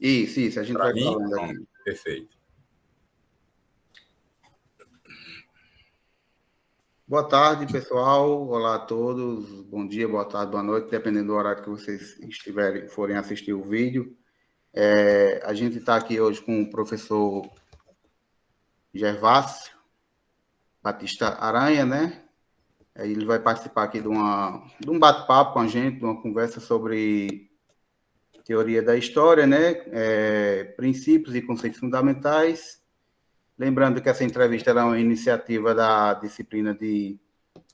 Isso, a gente Para vai mim, falando pronto, aqui. perfeito. Boa tarde, pessoal. Olá a todos. Bom dia, boa tarde, boa noite, dependendo do horário que vocês forem assistir o vídeo. A gente está aqui hoje com o professor Gervásio Batista Aranha, né? Ele vai participar aqui de um bate-papo com a gente, de uma conversa sobre teoria da história, né? Princípios e conceitos fundamentais. Lembrando que essa entrevista é uma iniciativa da disciplina de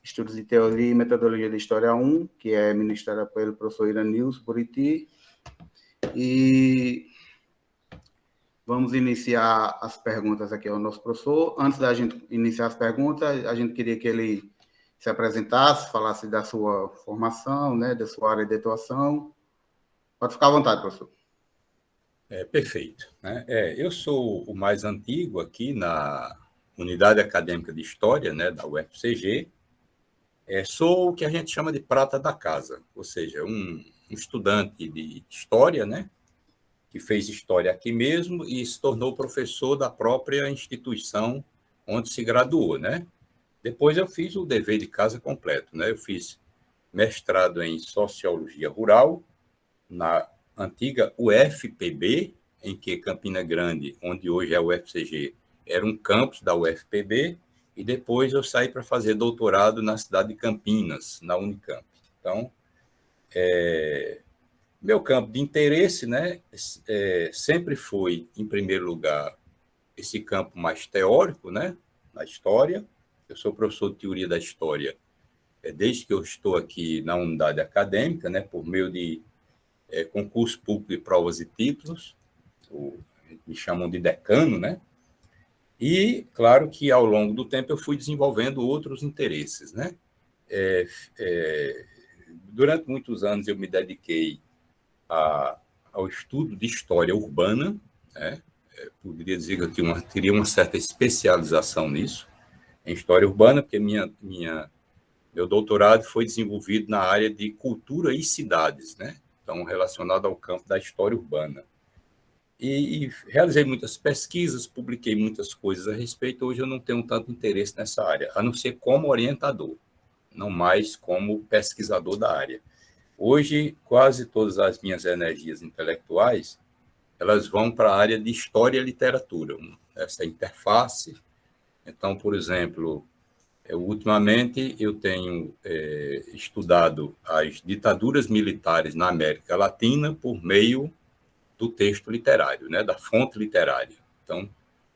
Estudos de Teoria e Metodologia da História 1, que é ministrada pelo professor Iranilson Buriti. E vamos iniciar as perguntas aqui ao nosso professor. Antes da gente iniciar as perguntas, a gente queria que ele se apresentasse, falasse da sua formação, né, da sua área de atuação. Pode ficar à vontade, professor. Perfeito. Né? Eu sou o mais antigo aqui na Unidade Acadêmica de História, né, da UFCG. Sou o que a gente chama de prata da casa, ou seja, um estudante de história, né, que fez história aqui mesmo e se tornou professor da própria instituição onde se graduou, né? Depois eu fiz o dever de casa completo, né? Eu fiz mestrado em Sociologia Rural na antiga UFPB, em que Campina Grande, onde hoje é a UFCG, era um campus da UFPB, e depois eu saí para fazer doutorado na cidade de Campinas, na Unicamp. Então, meu campo de interesse, né, sempre foi, em primeiro lugar, esse campo mais teórico, né, na história. Eu sou professor de teoria da história desde que eu estou aqui na unidade acadêmica, né, por meio de concurso público de provas e títulos, me chamam de decano, né? E, claro que ao longo do tempo eu fui desenvolvendo outros interesses, né? Durante muitos anos eu me dediquei ao estudo de história urbana, né? Poderia dizer que eu teria uma certa especialização nisso, em história urbana, porque meu doutorado foi desenvolvido na área de cultura e cidades, né? Então, relacionado ao campo da história urbana. E realizei muitas pesquisas, publiquei muitas coisas a respeito. Hoje eu não tenho tanto interesse nessa área, a não ser como orientador, não mais como pesquisador da área. Hoje, quase todas as minhas energias intelectuais, elas vão para a área de história e literatura, essa interface. Então, por exemplo, ultimamente eu tenho estudado as ditaduras militares na América Latina por meio do texto literário, né, da fonte literária. Então,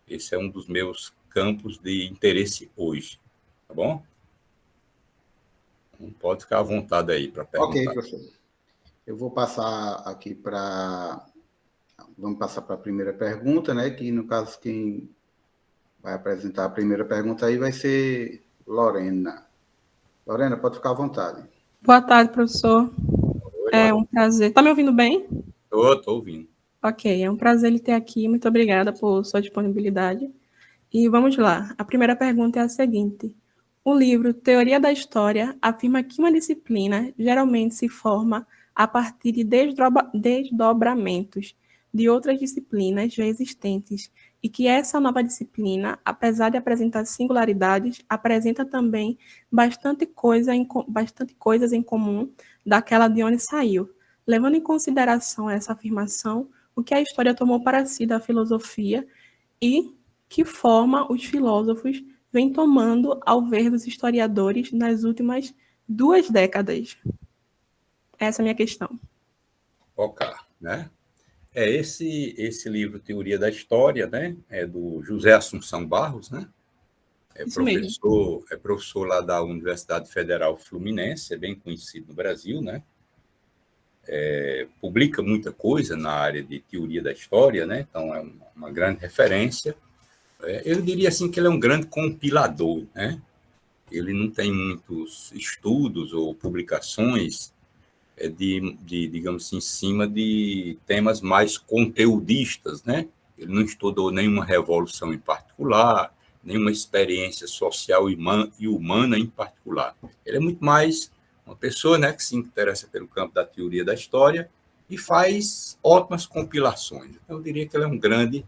esse é um dos meus campos de interesse hoje, tá bom? Então, pode ficar à vontade aí para perguntar. Ok, professor. Eu vou passar aqui para... Vamos passar para a primeira pergunta, né? Que, no caso, quem vai apresentar a primeira pergunta aí vai ser Lorena. Lorena, pode ficar à vontade. Boa tarde, professor. É um prazer. Está me ouvindo bem? Estou ouvindo. Ok, é um prazer lhe ter aqui. Muito obrigada por sua disponibilidade. E vamos lá. A primeira pergunta é a seguinte. O livro Teoria da História afirma que uma disciplina geralmente se forma a partir de desdobramentos de outras disciplinas já existentes e que essa nova disciplina, apesar de apresentar singularidades, apresenta também bastante coisas em comum daquela de onde saiu. Levando em consideração essa afirmação, o que a história tomou para si da filosofia e que forma os filósofos vêm tomando ao ver dos historiadores nas últimas 2 décadas? Essa é a minha questão. Ok, né? Esse livro, Teoria da História, né? É do José Assunção Barros, né? Isso mesmo. É professor lá da Universidade Federal Fluminense, é bem conhecido no Brasil, né? Publica muita coisa na área de teoria da história, né? Então é uma grande referência. Eu diria assim que ele é um grande compilador, né? Ele não tem muitos estudos ou publicações digamos assim, em cima de temas mais conteudistas, né? Ele não estudou nenhuma revolução em particular, nenhuma experiência social e humana em particular. Ele é muito mais uma pessoa, né, que se interessa pelo campo da teoria da história e faz ótimas compilações. Eu diria que ele é um grande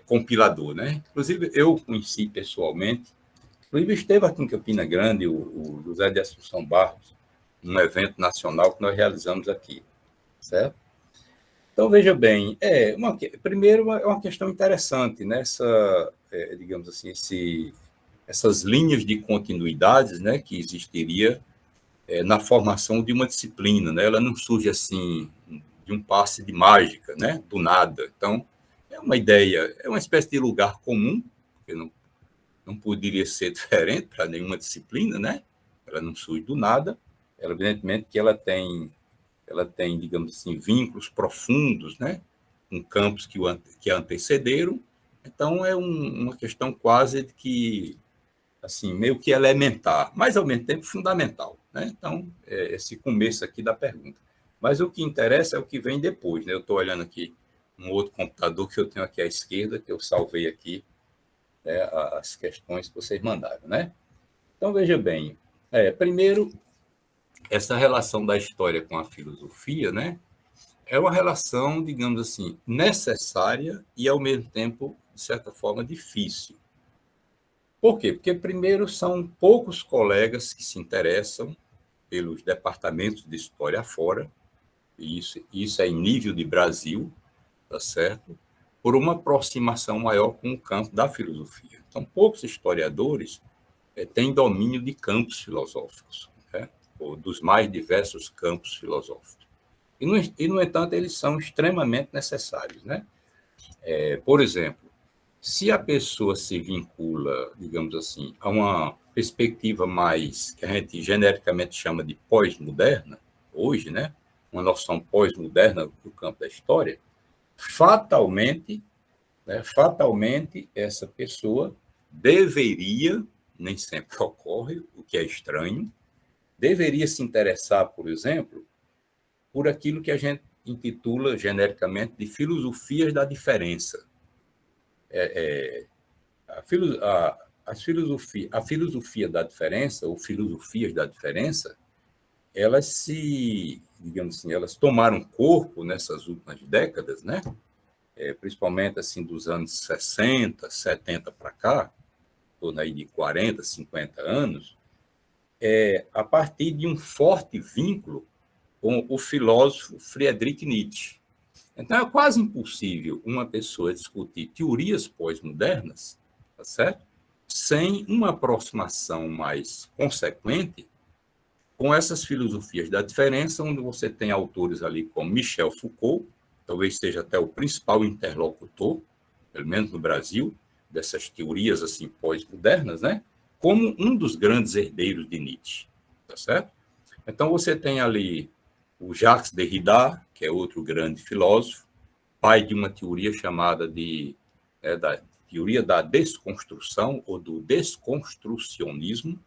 compilador, né? Inclusive, eu conheci pessoalmente, inclusive esteve aqui em Campina Grande o José de Assunção Barros, num evento nacional que nós realizamos aqui, certo? Então, veja bem, primeiro é uma questão interessante, né? Digamos assim, essas linhas de continuidades, né, que existiria na formação de uma disciplina, né? Ela não surge assim de um passe de mágica, né? Do nada. Então, é uma ideia, é uma espécie de lugar comum, que não poderia ser diferente para nenhuma disciplina, né? Ela não surge do nada. Ela, evidentemente, que ela tem, digamos assim, vínculos profundos, né? Com campos que a antecederam. Então, é uma questão quase de que, assim, meio que elementar, mas, ao mesmo tempo, fundamental, né? Então, esse começo aqui da pergunta. Mas o que interessa é o que vem depois, né? Eu estou olhando aqui um outro computador que eu tenho aqui à esquerda, que eu salvei aqui, né, as questões que vocês mandaram, né? Então, veja bem, primeiro, essa relação da história com a filosofia, né? É uma relação, digamos assim, necessária e, ao mesmo tempo, de certa forma, difícil. Por quê? Porque, primeiro, são poucos colegas que se interessam pelos departamentos de história afora, e isso é em nível de Brasil, tá certo? Por uma aproximação maior com o campo da filosofia. Então, poucos historiadores têm domínio de campos filosóficos, né? Ou dos mais diversos campos filosóficos. No entanto, eles são extremamente necessários, né? Por exemplo, se a pessoa se vincula, digamos assim, a uma perspectiva mais, que a gente genericamente chama de pós-moderna, hoje, né? Uma noção pós-moderna do campo da história, fatalmente, essa pessoa deveria, nem sempre ocorre, o que é estranho, deveria se interessar, por exemplo, por aquilo que a gente intitula genericamente de filosofias da diferença. A filosofia da diferença, ou filosofias da diferença, digamos assim, elas tomaram corpo nessas últimas décadas, né? Principalmente assim dos anos 60, 70 para cá, torno aí de 40, 50 anos, a partir de um forte vínculo com o filósofo Friedrich Nietzsche. Então, é quase impossível uma pessoa discutir teorias pós-modernas, tá certo? Sem uma aproximação mais consequente com essas filosofias da diferença, onde você tem autores ali como Michel Foucault, talvez seja até o principal interlocutor, pelo menos no Brasil, dessas teorias assim pós-modernas, né? Como um dos grandes herdeiros de Nietzsche, tá certo? Então, você tem ali o Jacques Derrida, que é outro grande filósofo, pai de uma teoria chamada da teoria da desconstrução ou do desconstrucionismo,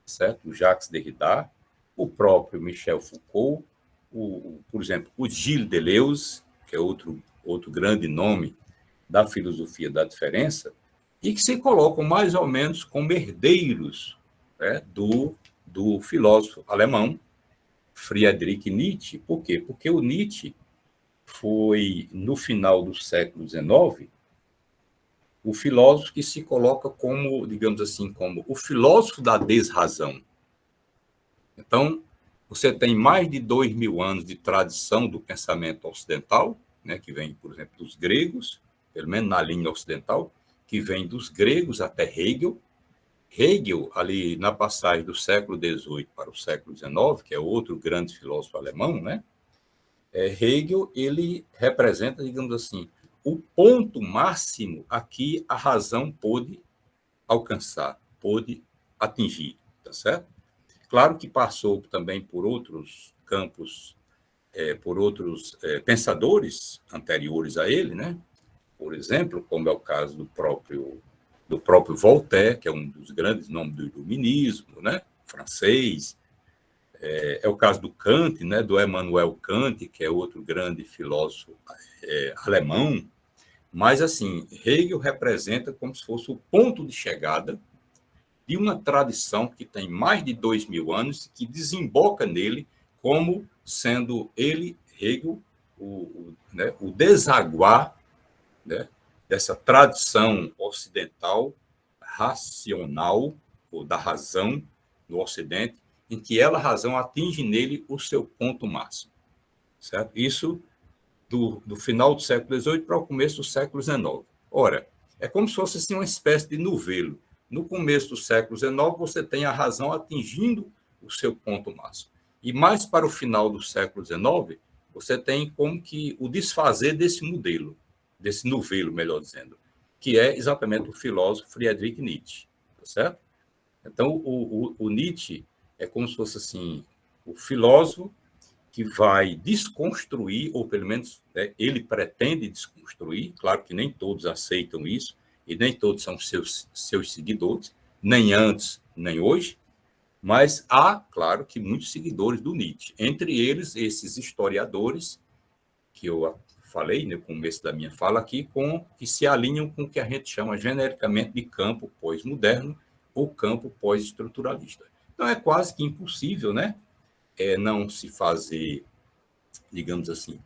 certo? O Jacques Derrida, o próprio Michel Foucault, por exemplo, o Gilles Deleuze, que é outro grande nome da filosofia da diferença, e que se colocam mais ou menos como herdeiros, né, do filósofo alemão Friedrich Nietzsche. Por quê? Porque o Nietzsche foi, no final do século XIX, o filósofo que se coloca como, digamos assim, como o filósofo da desrazão. Então, você tem mais de 2.000 anos de tradição do pensamento ocidental, né, que vem, por exemplo, dos gregos, pelo menos na linha ocidental, que vem dos gregos até Hegel. Hegel, ali na passagem do século XVIII para o século XIX, que é outro grande filósofo alemão, né? Hegel, ele representa, digamos assim, o ponto máximo a que a razão pôde alcançar, pôde atingir, tá certo? Claro que passou também por outros campos, por outros pensadores anteriores a ele, né? Por exemplo, como é o caso do próprio Voltaire, que é um dos grandes nomes do iluminismo, né? Francês. É o caso do Kant, né? Do Emmanuel Kant, que é outro grande filósofo alemão. Mas, assim, Hegel representa como se fosse o ponto de chegada de uma tradição que tem mais de 2.000 anos e que desemboca nele como sendo ele, Hegel, o desaguar, né, dessa tradição ocidental racional, ou da razão no Ocidente, em que ela, a razão, atinge nele o seu ponto máximo. Certo? Isso do final do século XVIII para o começo do século XIX. Ora, é como se fosse assim, uma espécie de novelo. No começo do século XIX, você tem a razão atingindo o seu ponto máximo. E mais para o final do século XIX, você tem como que o desfazer desse modelo, desse novelo, melhor dizendo, que é exatamente o filósofo Friedrich Nietzsche. Tá certo? Então, o Nietzsche é como se fosse assim, o filósofo que vai desconstruir, ou pelo menos, né, ele pretende desconstruir, claro que nem todos aceitam isso, e nem todos são seus seguidores, nem antes, nem hoje, mas há, claro, que muitos seguidores do Nietzsche, entre eles esses historiadores, que eu falei no começo da minha fala aqui, que se alinham com o que a gente chama genericamente de campo pós-moderno ou campo pós-estruturalista. Então, é quase que impossível, né, não se fazer, digamos assim,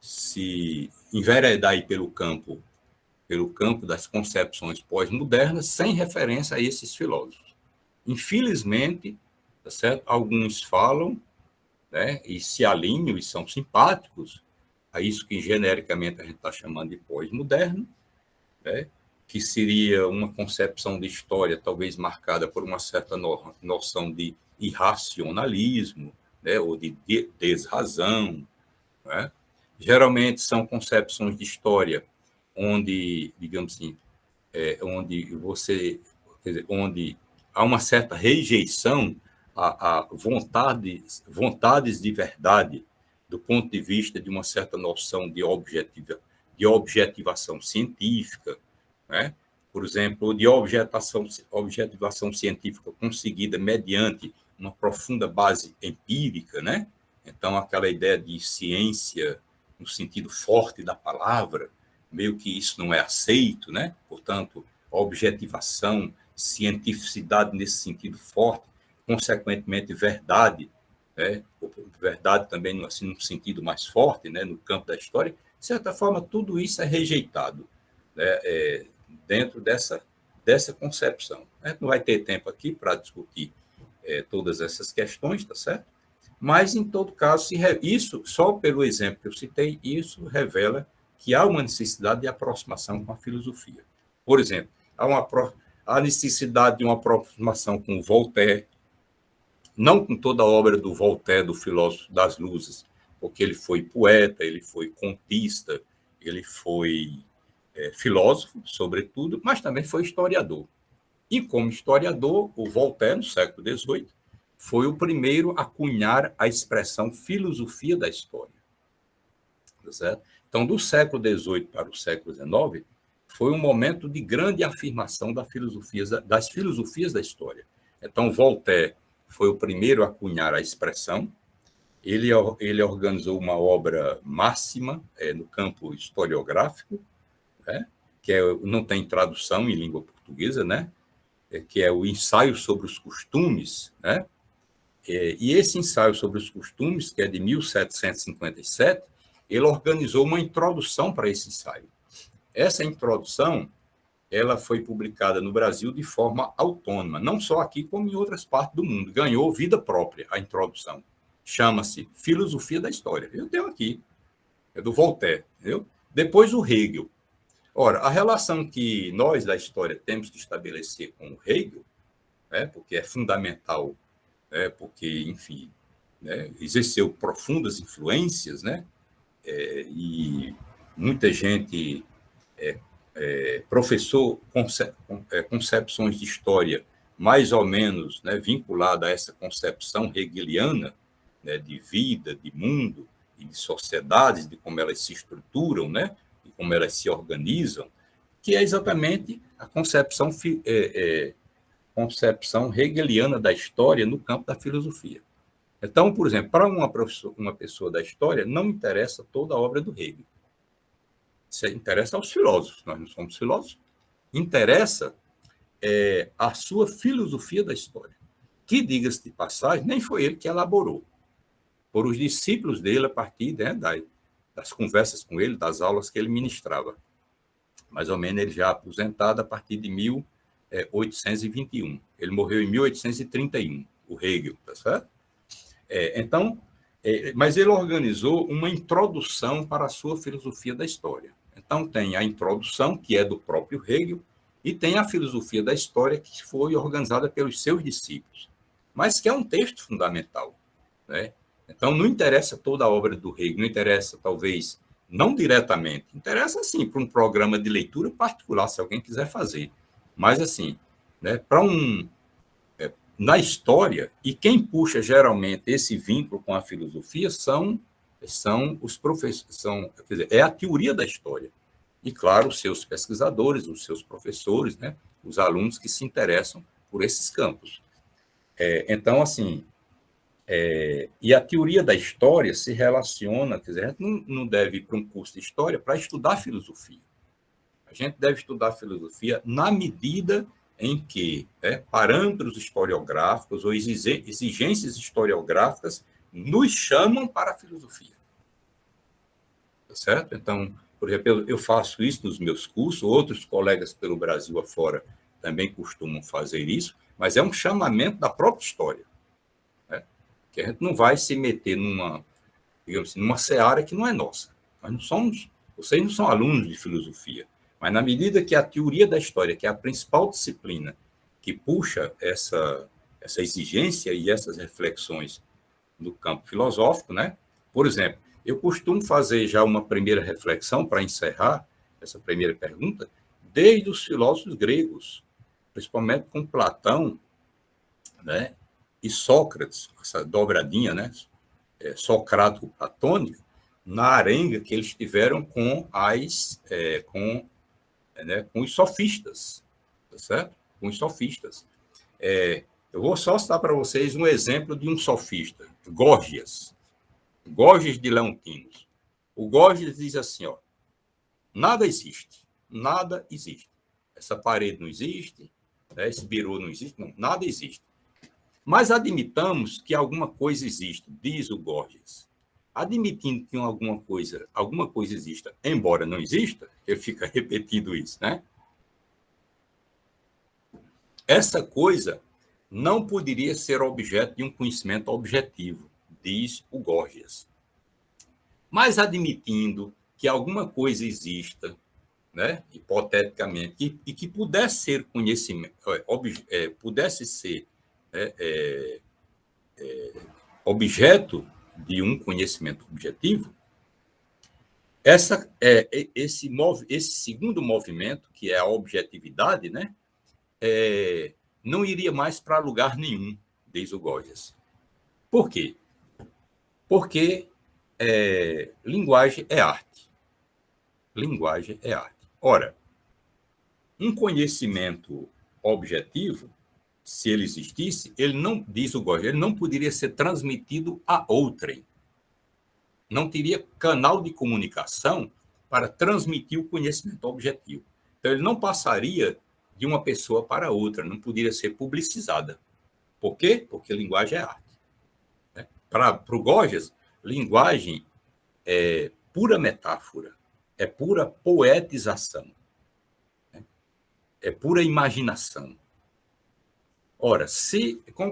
se enveredar aí pelo campo das concepções pós-modernas, sem referência a esses filósofos. Infelizmente, tá certo? Alguns falam, né, e se alinham e são simpáticos a isso que genericamente a gente está chamando de pós-moderno, né, que seria uma concepção de história talvez marcada por uma certa noção de irracionalismo, né, ou de desrazão, né? Geralmente são concepções de história onde, digamos assim, onde há uma certa rejeição a vontades de verdade do ponto de vista de uma certa noção de objetivação científica, né? Por exemplo, de objetivação científica conseguida mediante uma profunda base empírica, né? Então, aquela ideia de ciência no sentido forte da palavra, meio que isso não é aceito, né? Portanto, objetivação, cientificidade nesse sentido forte, consequentemente, verdade, né? Verdade também assim, no sentido mais forte, né? No campo da história, de certa forma, tudo isso é rejeitado, né? Dentro dessa concepção. A gente não vai ter tempo aqui para discutir todas essas questões, tá certo? Mas, em todo caso, isso, só pelo exemplo que eu citei, isso revela que há uma necessidade de aproximação com a filosofia. Por exemplo, há necessidade de uma aproximação com Voltaire, não com toda a obra do Voltaire, do filósofo das luzes, porque ele foi poeta, ele foi contista, ele foi filósofo, sobretudo, mas também foi historiador. E, como historiador, o Voltaire, no século XVIII, foi o primeiro a cunhar a expressão filosofia da história. Tá certo? Então, do século XVIII para o século XIX, foi um momento de grande afirmação das filosofias da história. Então, Voltaire foi o primeiro a cunhar a expressão. Ele organizou uma obra máxima no campo historiográfico, né? Que não tem tradução em língua portuguesa, né? Que é o ensaio sobre os costumes, né? E esse ensaio sobre os costumes, que é de 1757, ele organizou uma introdução para esse ensaio. Essa introdução, ela foi publicada no Brasil de forma autônoma, não só aqui, como em outras partes do mundo. Ganhou vida própria a introdução. Chama-se Filosofia da História. Eu tenho aqui, é do Voltaire, entendeu? Depois o Hegel. Ora, a relação que nós da história temos que estabelecer com o Hegel, né, porque é fundamental, né, porque, enfim, né, exerceu profundas influências, né, e muita gente professou concepções de história mais ou menos, né, vinculada a essa concepção hegeliana, né, de vida, de mundo e de sociedades, de como elas se estruturam, né, e como elas se organizam, que é exatamente a concepção hegeliana da história no campo da filosofia. Então, por exemplo, para uma pessoa da história, não interessa toda a obra do Hegel. Isso interessa aos filósofos, nós não somos filósofos. Interessa a sua filosofia da história, que, diga-se de passagem, nem foi ele que elaborou. por os discípulos dele a partir, né, das conversas com ele, das aulas que ele ministrava. Mais ou menos ele já aposentado a partir de 1821. Ele morreu em 1831, o Hegel, tá certo? Então, mas ele organizou uma introdução para a sua filosofia da história. Então, tem a introdução, que é do próprio Hegel, e tem a filosofia da história, que foi organizada pelos seus discípulos, mas que é um texto fundamental, né? Então, não interessa toda a obra do Hegel, não interessa, talvez, não diretamente, interessa, sim, para um programa de leitura particular, se alguém quiser fazer. Mas, assim, né, na história, e quem puxa geralmente esse vínculo com a filosofia são os professores, quer dizer, é a teoria da história. E, claro, os seus pesquisadores, os seus professores, né, os alunos que se interessam por esses campos. Então, assim, e a teoria da história se relaciona, quer dizer, a gente não deve ir para um curso de história para estudar filosofia. A gente deve estudar filosofia na medida em que parâmetros historiográficos ou exigências historiográficas nos chamam para a filosofia. Tá certo? Então, por exemplo, eu faço isso nos meus cursos, outros colegas pelo Brasil afora também costumam fazer isso, mas é um chamamento da própria história. Né? Que a gente não vai se meter digamos assim, numa seara que não é nossa. Vocês não são alunos de filosofia, mas na medida que a teoria da história, que é a principal disciplina que puxa essa exigência e essas reflexões no campo filosófico, né? Por exemplo, eu costumo fazer já uma primeira reflexão para encerrar essa primeira pergunta, desde os filósofos gregos, principalmente com Platão, né? E Sócrates, essa dobradinha, né? Socrático-platônica, na arenga que eles tiveram com os sofistas, tá certo? Com os sofistas. Eu vou só citar para vocês um exemplo de um sofista, Górgias de Leontinos. O Górgias diz assim, ó, nada existe. Essa parede não existe, né? Esse birô não existe, não, nada existe. Mas admitamos que alguma coisa existe, diz o Górgias. Admitindo que alguma coisa exista, embora não exista, ele fica repetindo isso, né? Essa coisa não poderia ser objeto de um conhecimento objetivo, diz o Górgias. Mas admitindo que alguma coisa exista, né, hipoteticamente, e que pudesse ser conhecimento, pudesse ser objeto de um conhecimento objetivo, esse segundo movimento, que é a objetividade, né, não iria mais para lugar nenhum, diz o Górgias. Por quê? Porque linguagem é arte. Linguagem é arte. Ora, um conhecimento objetivo, se ele existisse, ele não, diz o Górgias, ele não poderia ser transmitido a outrem. Não teria canal de comunicação para transmitir o conhecimento objetivo. Então, ele não passaria de uma pessoa para outra, não poderia ser publicizada. Por quê? Porque linguagem é arte. Né? Para o Górgias, linguagem é pura metáfora, é pura poetização, né? É pura imaginação. Ora,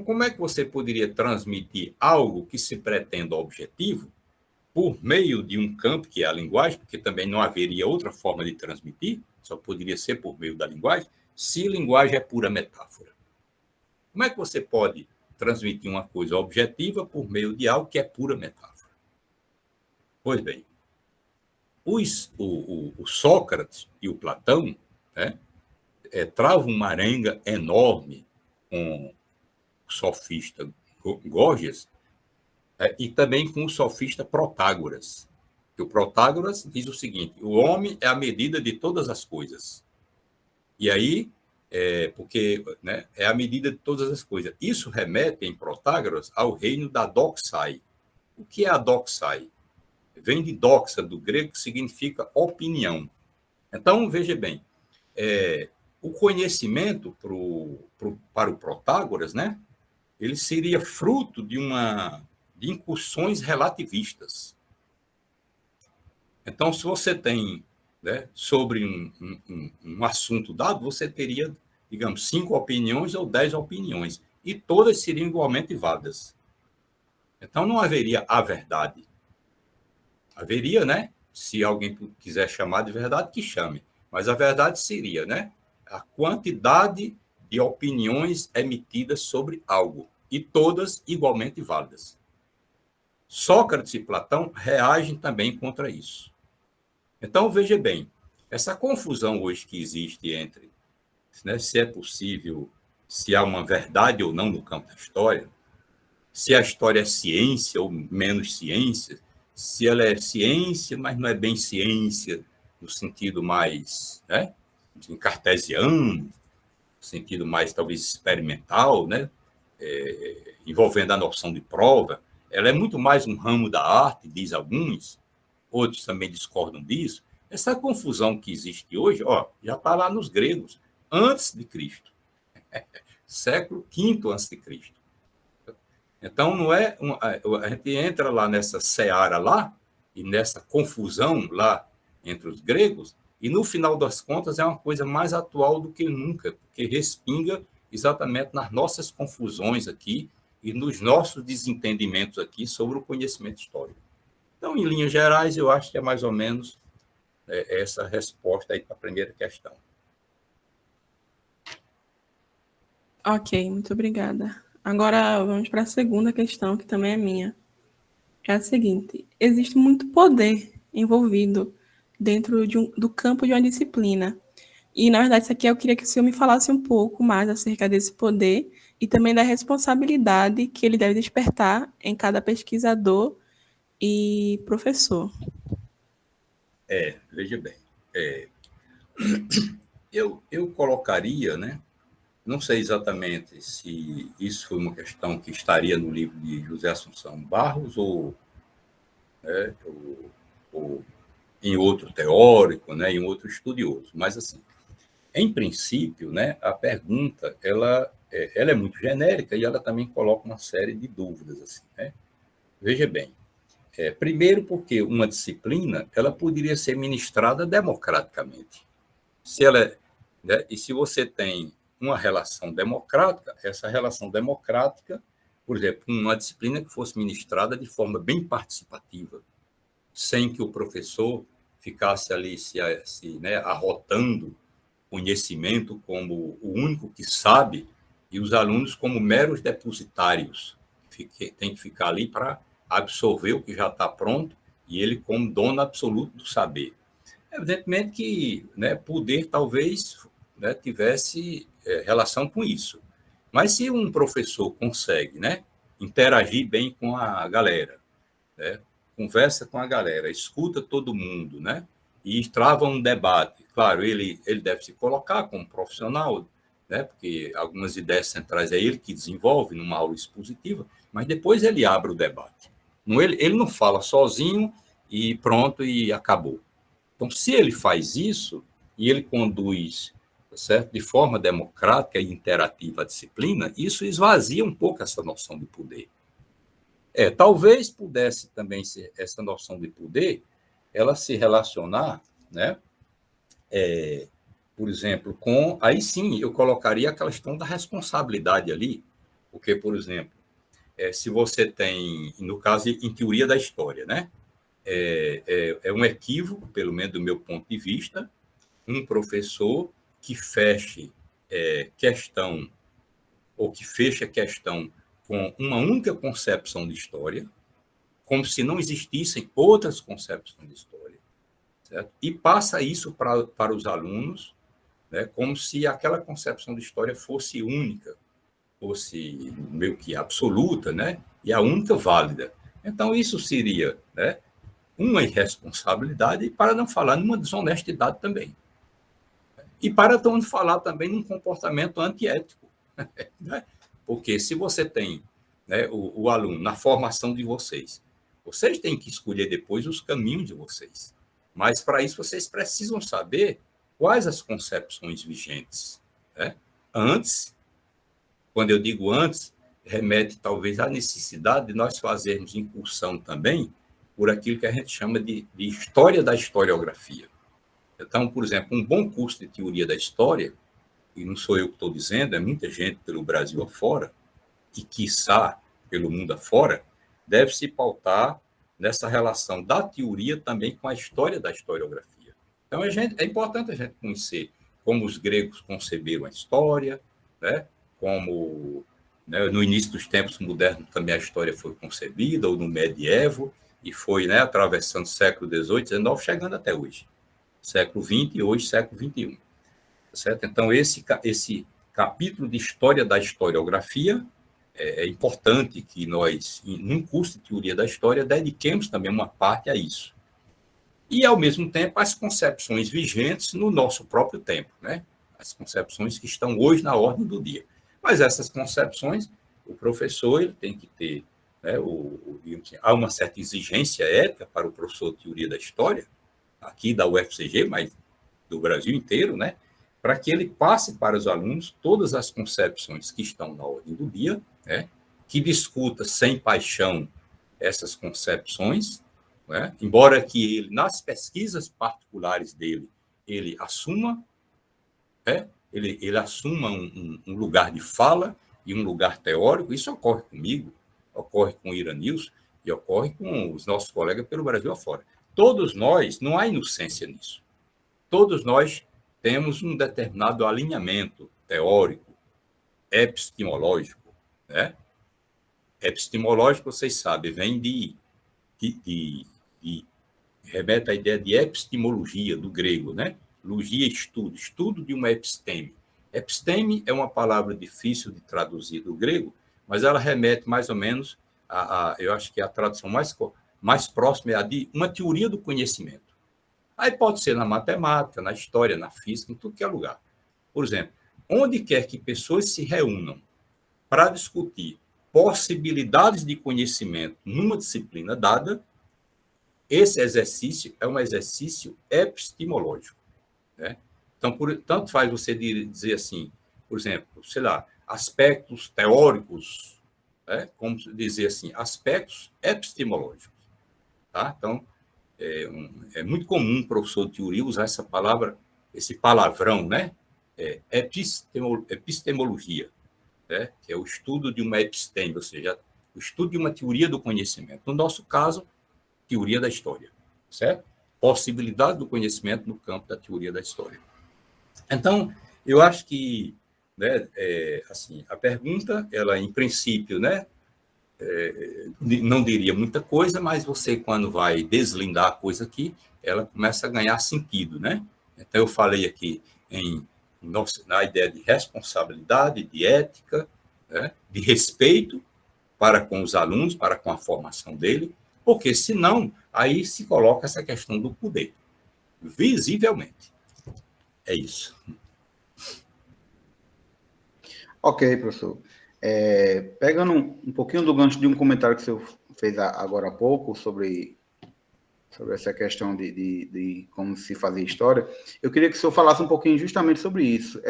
como é que você poderia transmitir algo que se pretenda objetivo por meio de um campo que é a linguagem, porque também não haveria outra forma de transmitir, só poderia ser por meio da linguagem, se linguagem é pura metáfora? Como é que você pode transmitir uma coisa objetiva por meio de algo que é pura metáfora? Pois bem, o Sócrates e o Platão, né, travam uma arenga enorme com o sofista Górgias e também com o sofista Protágoras. O Protágoras diz o seguinte: o homem é a medida de todas as coisas. E aí, porque, né, é a medida de todas as coisas. Isso remete, em Protágoras, ao reino da doxai. O que é a doxai? Vem de doxa, do grego, que significa opinião. Então, veja bem, o conhecimento para o Protágoras, né, ele seria fruto de de incursões relativistas. Então, se você tem, né, sobre um assunto dado, você teria, digamos, 5 opiniões ou 10 opiniões, e todas seriam igualmente válidas. Então, não haveria a verdade. Haveria, né? Se alguém quiser chamar de verdade, que chame. Mas a verdade seria, né, a quantidade de opiniões emitidas sobre algo, e todas igualmente válidas. Sócrates e Platão reagem também contra isso. Então, veja bem, essa confusão hoje que existe entre, né, se é possível, se há uma verdade ou não no campo da história, se a história é ciência ou menos ciência, se ela é ciência, mas não é bem ciência, no sentido mais, né, cartesiano, no sentido mais talvez experimental, né, envolvendo a noção de prova, ela é muito mais um ramo da arte, diz alguns, outros também discordam disso. Essa confusão que existe hoje, ó, já está lá nos gregos, antes de Cristo, século V antes de Cristo. Então, não é a gente entra lá nessa seara lá, e nessa confusão lá entre os gregos, e no final das contas é uma coisa mais atual do que nunca, porque respinga exatamente nas nossas confusões aqui e nos nossos desentendimentos aqui sobre o conhecimento histórico. Então, em linhas gerais, eu acho que é mais ou menos essa resposta aí para a primeira questão. Ok, muito obrigada. Agora vamos para a segunda questão, que também é minha. É a seguinte: existe muito poder envolvido dentro do campo de uma disciplina. E, na verdade, isso aqui eu queria que o senhor me falasse um pouco mais acerca desse poder e também da responsabilidade que ele deve despertar em cada pesquisador e professor. Veja bem, eu colocaria, né? Não sei exatamente se isso foi uma questão que estaria no livro de José Assunção Barros ou em outro teórico, né, em outro estudioso. Mas, assim, em princípio, né, a pergunta ela é muito genérica e ela também coloca uma série de dúvidas. Assim, né? Veja bem, primeiro porque uma disciplina ela poderia ser ministrada democraticamente. Né, e se você tem uma relação democrática, essa relação democrática, por exemplo, uma disciplina que fosse ministrada de forma bem participativa, sem que o professor ficasse ali né, arrotando conhecimento como o único que sabe e os alunos como meros depositários, tem que ficar ali para absorver o que já está pronto e ele como dono absoluto do saber. Evidentemente que, né, poder talvez, né, tivesse relação com isso. Mas se um professor consegue, né, interagir bem com a galera, né, conversa com a galera, escuta todo mundo, né, e trava um debate. Claro, ele deve se colocar como profissional, né, porque algumas ideias centrais é ele que desenvolve numa aula expositiva, mas depois ele abre o debate. Ele não fala sozinho e pronto, e acabou. Então, se ele faz isso e ele conduz, certo, de forma democrática e interativa a disciplina, isso esvazia um pouco essa noção de poder. Talvez pudesse também ser essa noção de poder, ela se relacionar, né, por exemplo, com, aí sim, eu colocaria a questão da responsabilidade ali, porque, por exemplo, se você tem, no caso, em teoria da história, né, é um equívoco, pelo menos do meu ponto de vista, um professor que feche questão, ou que feche a questão com uma única concepção de história, como se não existissem outras concepções de história, certo? E passa isso para os alunos, né, como se aquela concepção de história fosse única, fosse meio que absoluta, né, e a única válida. Então, isso seria, né, uma irresponsabilidade, para não falar numa desonestidade também. E para não falar também num comportamento antiético. Né? Porque se você tem, né, o aluno na formação de vocês têm que escolher depois os caminhos de vocês. Mas, para isso, vocês precisam saber quais as concepções vigentes. Né? Antes, quando eu digo antes, remete talvez à necessidade de nós fazermos incursão também por aquilo que a gente chama de história da historiografia. Então, por exemplo, um bom curso de teoria da história, e não sou eu que estou dizendo, é muita gente pelo Brasil afora, e quiçá pelo mundo afora, deve se pautar nessa relação da teoria também com a história da historiografia. Então, é importante a gente conhecer como os gregos conceberam a história, né? Como, né, no início dos tempos modernos também a história foi concebida, ou no medievo, e foi, né, atravessando o século XVIII, XIX, chegando até hoje. Século XX e hoje século XXI. Certo? Então, esse capítulo de história da historiografia é importante que nós, num curso de teoria da história, dediquemos também uma parte a isso. E, ao mesmo tempo, as concepções vigentes no nosso próprio tempo, né? As concepções que estão hoje na ordem do dia. Mas essas concepções, o professor ele tem que ter, né, há uma certa exigência ética para o professor de teoria da história, aqui da UFCG, mas do Brasil inteiro, né? Para que ele passe para os alunos todas as concepções que estão na ordem do dia, né? Que discuta sem paixão essas concepções, né? Embora que ele, nas pesquisas particulares dele, ele assuma, né? Ele assuma um lugar de fala e um lugar teórico. Isso ocorre comigo, ocorre com o Iranilson e ocorre com os nossos colegas pelo Brasil afora. Todos nós, não há inocência nisso. Todos nós temos um determinado alinhamento teórico, epistemológico, né? Epistemológico, vocês sabem, vem remete à ideia de epistemologia, do grego, né? Logia, estudo de uma episteme. Episteme é uma palavra difícil de traduzir do grego, mas ela remete mais ou menos eu acho que a tradução mais próxima é a de uma teoria do conhecimento. Aí pode ser na matemática, na história, na física, em tudo que é lugar. Por exemplo, onde quer que pessoas se reúnam para discutir possibilidades de conhecimento numa disciplina dada, esse exercício é um exercício epistemológico, né? Então, tanto faz você dizer assim, por exemplo, sei lá, aspectos teóricos, né? Como dizer assim, aspectos epistemológicos. Tá? Então, é muito comum o professor de teoria usar essa palavra, esse palavrão, né? Epistemologia, né? Que é o estudo de uma episteme, ou seja, o estudo de uma teoria do conhecimento. No nosso caso, teoria da história, certo? Possibilidade do conhecimento no campo da teoria da história. Então, eu acho que, né, assim, a pergunta, ela, em princípio, né, não diria muita coisa, mas você, quando vai deslindar a coisa aqui, ela começa a ganhar sentido, né? Então, eu falei aqui na ideia de responsabilidade, de ética, né, de respeito para com os alunos, para com a formação dele, porque, senão, aí se coloca essa questão do poder, visivelmente. É isso. Ok, professor. Pegando um pouquinho do gancho de um comentário que o senhor fez agora há pouco sobre essa questão de como se fazia história, eu queria que o senhor falasse um pouquinho justamente sobre isso.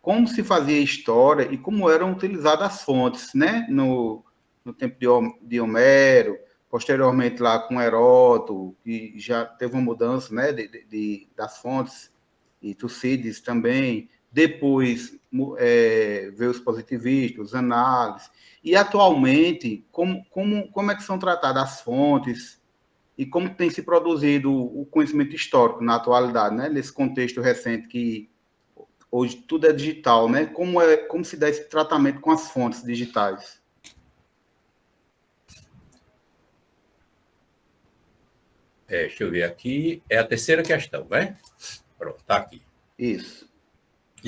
Como se fazia história e como eram utilizadas as fontes, né? No tempo de Homero, posteriormente lá com Heródoto, que já teve uma mudança, né, das fontes, e Tucídides também. Depois veio os positivistas, os análises. E, atualmente, como é que são tratadas as fontes e como tem se produzido o conhecimento histórico na atualidade, né? Nesse contexto recente que hoje tudo é digital, né? Como se dá esse tratamento com as fontes digitais? Deixa eu ver aqui. É a terceira questão, né? Pronto, está aqui. Isso.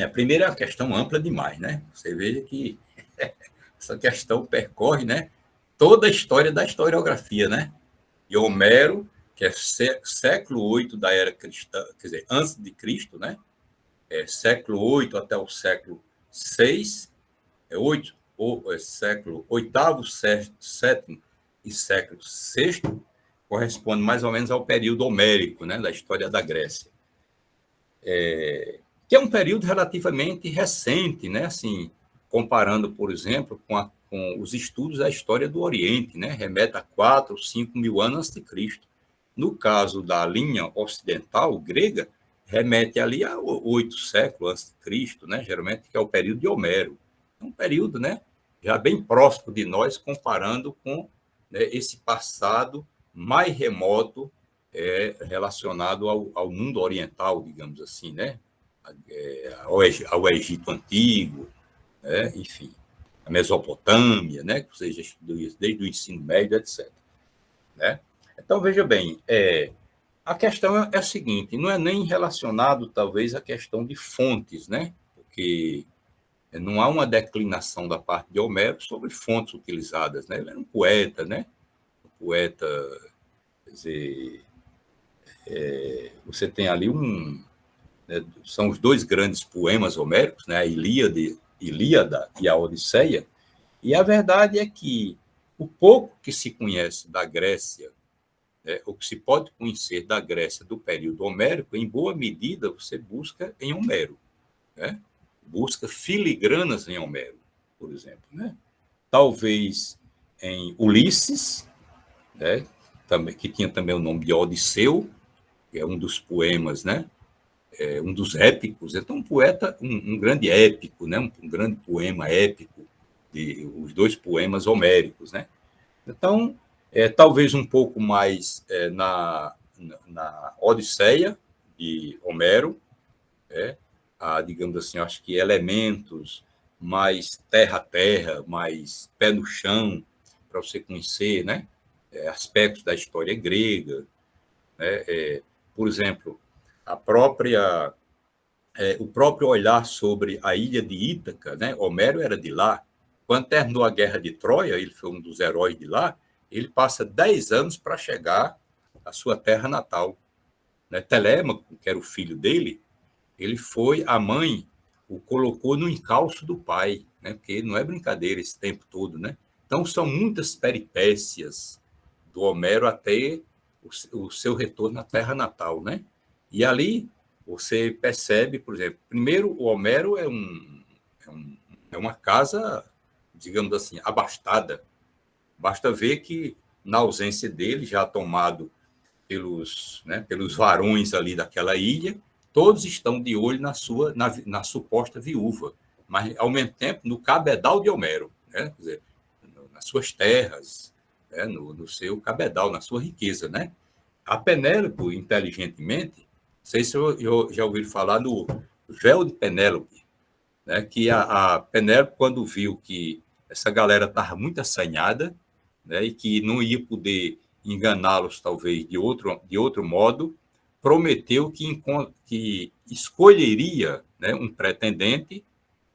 A primeira é uma questão ampla demais, né? Você veja que essa questão percorre, né, toda a história da historiografia, né? E Homero, que é século VIII da era cristã, quer dizer, antes de Cristo, né? Século VIII até o século VI, século VIII, VII e século VI, corresponde mais ou menos ao período homérico, né, da história da Grécia. Que é um período relativamente recente, né, assim, comparando, por exemplo, com os estudos da história do Oriente, né? Remete a 4, 5 mil anos antes de Cristo. No caso da linha ocidental grega, remete ali a 8 séculos antes de Cristo, né? Geralmente que é o período de Homero. É um período, né, já bem próximo de nós, comparando com, né, esse passado mais remoto relacionado ao mundo oriental, digamos assim, né? Ao Egito Antigo, né? Enfim, a Mesopotâmia, né? Que você já estudou isso desde o ensino médio, etc. Né? Então, veja bem, a questão é a seguinte, não é nem relacionado, talvez, à questão de fontes, né? Porque não há uma declinação da parte de Homero sobre fontes utilizadas, né? Ele era um poeta, né? Um poeta, quer dizer, você tem ali né, são os dois grandes poemas homéricos, né? A Ilíada e a Odisseia, e a verdade é que o pouco que se conhece da Grécia, o que se pode conhecer da Grécia do período homérico, em boa medida você busca em Homero, né? Busca filigranas em Homero, por exemplo, né? Talvez em Ulisses, né? Que tinha também o nome de Odisseu, que é um dos poemas, né? Um dos épicos. Então, um poeta, um grande épico, né? Um grande poema épico, os dois poemas homéricos, né? Então, talvez um pouco mais na Odisseia de Homero, digamos assim, acho que elementos mais terra, mais pé no chão, para você conhecer, né? Aspectos da história grega, né? Por exemplo, o próprio olhar sobre a ilha de Ítaca, né? Homero era de lá. Quando terminou a Guerra de Troia, ele foi um dos heróis de lá, ele passa 10 anos para chegar à sua terra natal. Né? Telêmaco, que era o filho dele, a mãe o colocou no encalço do pai, né? Porque não é brincadeira esse tempo todo, né? Então, são muitas peripécias do Homero até o seu retorno à terra natal, né? E ali você percebe, por exemplo, primeiro, o Homero é uma casa, digamos assim, abastada. Basta ver que, na ausência dele, já tomado pelos varões ali daquela ilha, todos estão de olho na suposta viúva, mas, ao mesmo tempo, no cabedal de Homero, né? Quer dizer, nas suas terras, né? no seu cabedal, na sua riqueza, né? A Penélope, inteligentemente, não sei se eu já ouvi falar no véu de Penélope, né? Que a Penélope, quando viu que essa galera estava muito assanhada, né? E que não ia poder enganá-los, talvez, de outro modo, prometeu que escolheria, né, um pretendente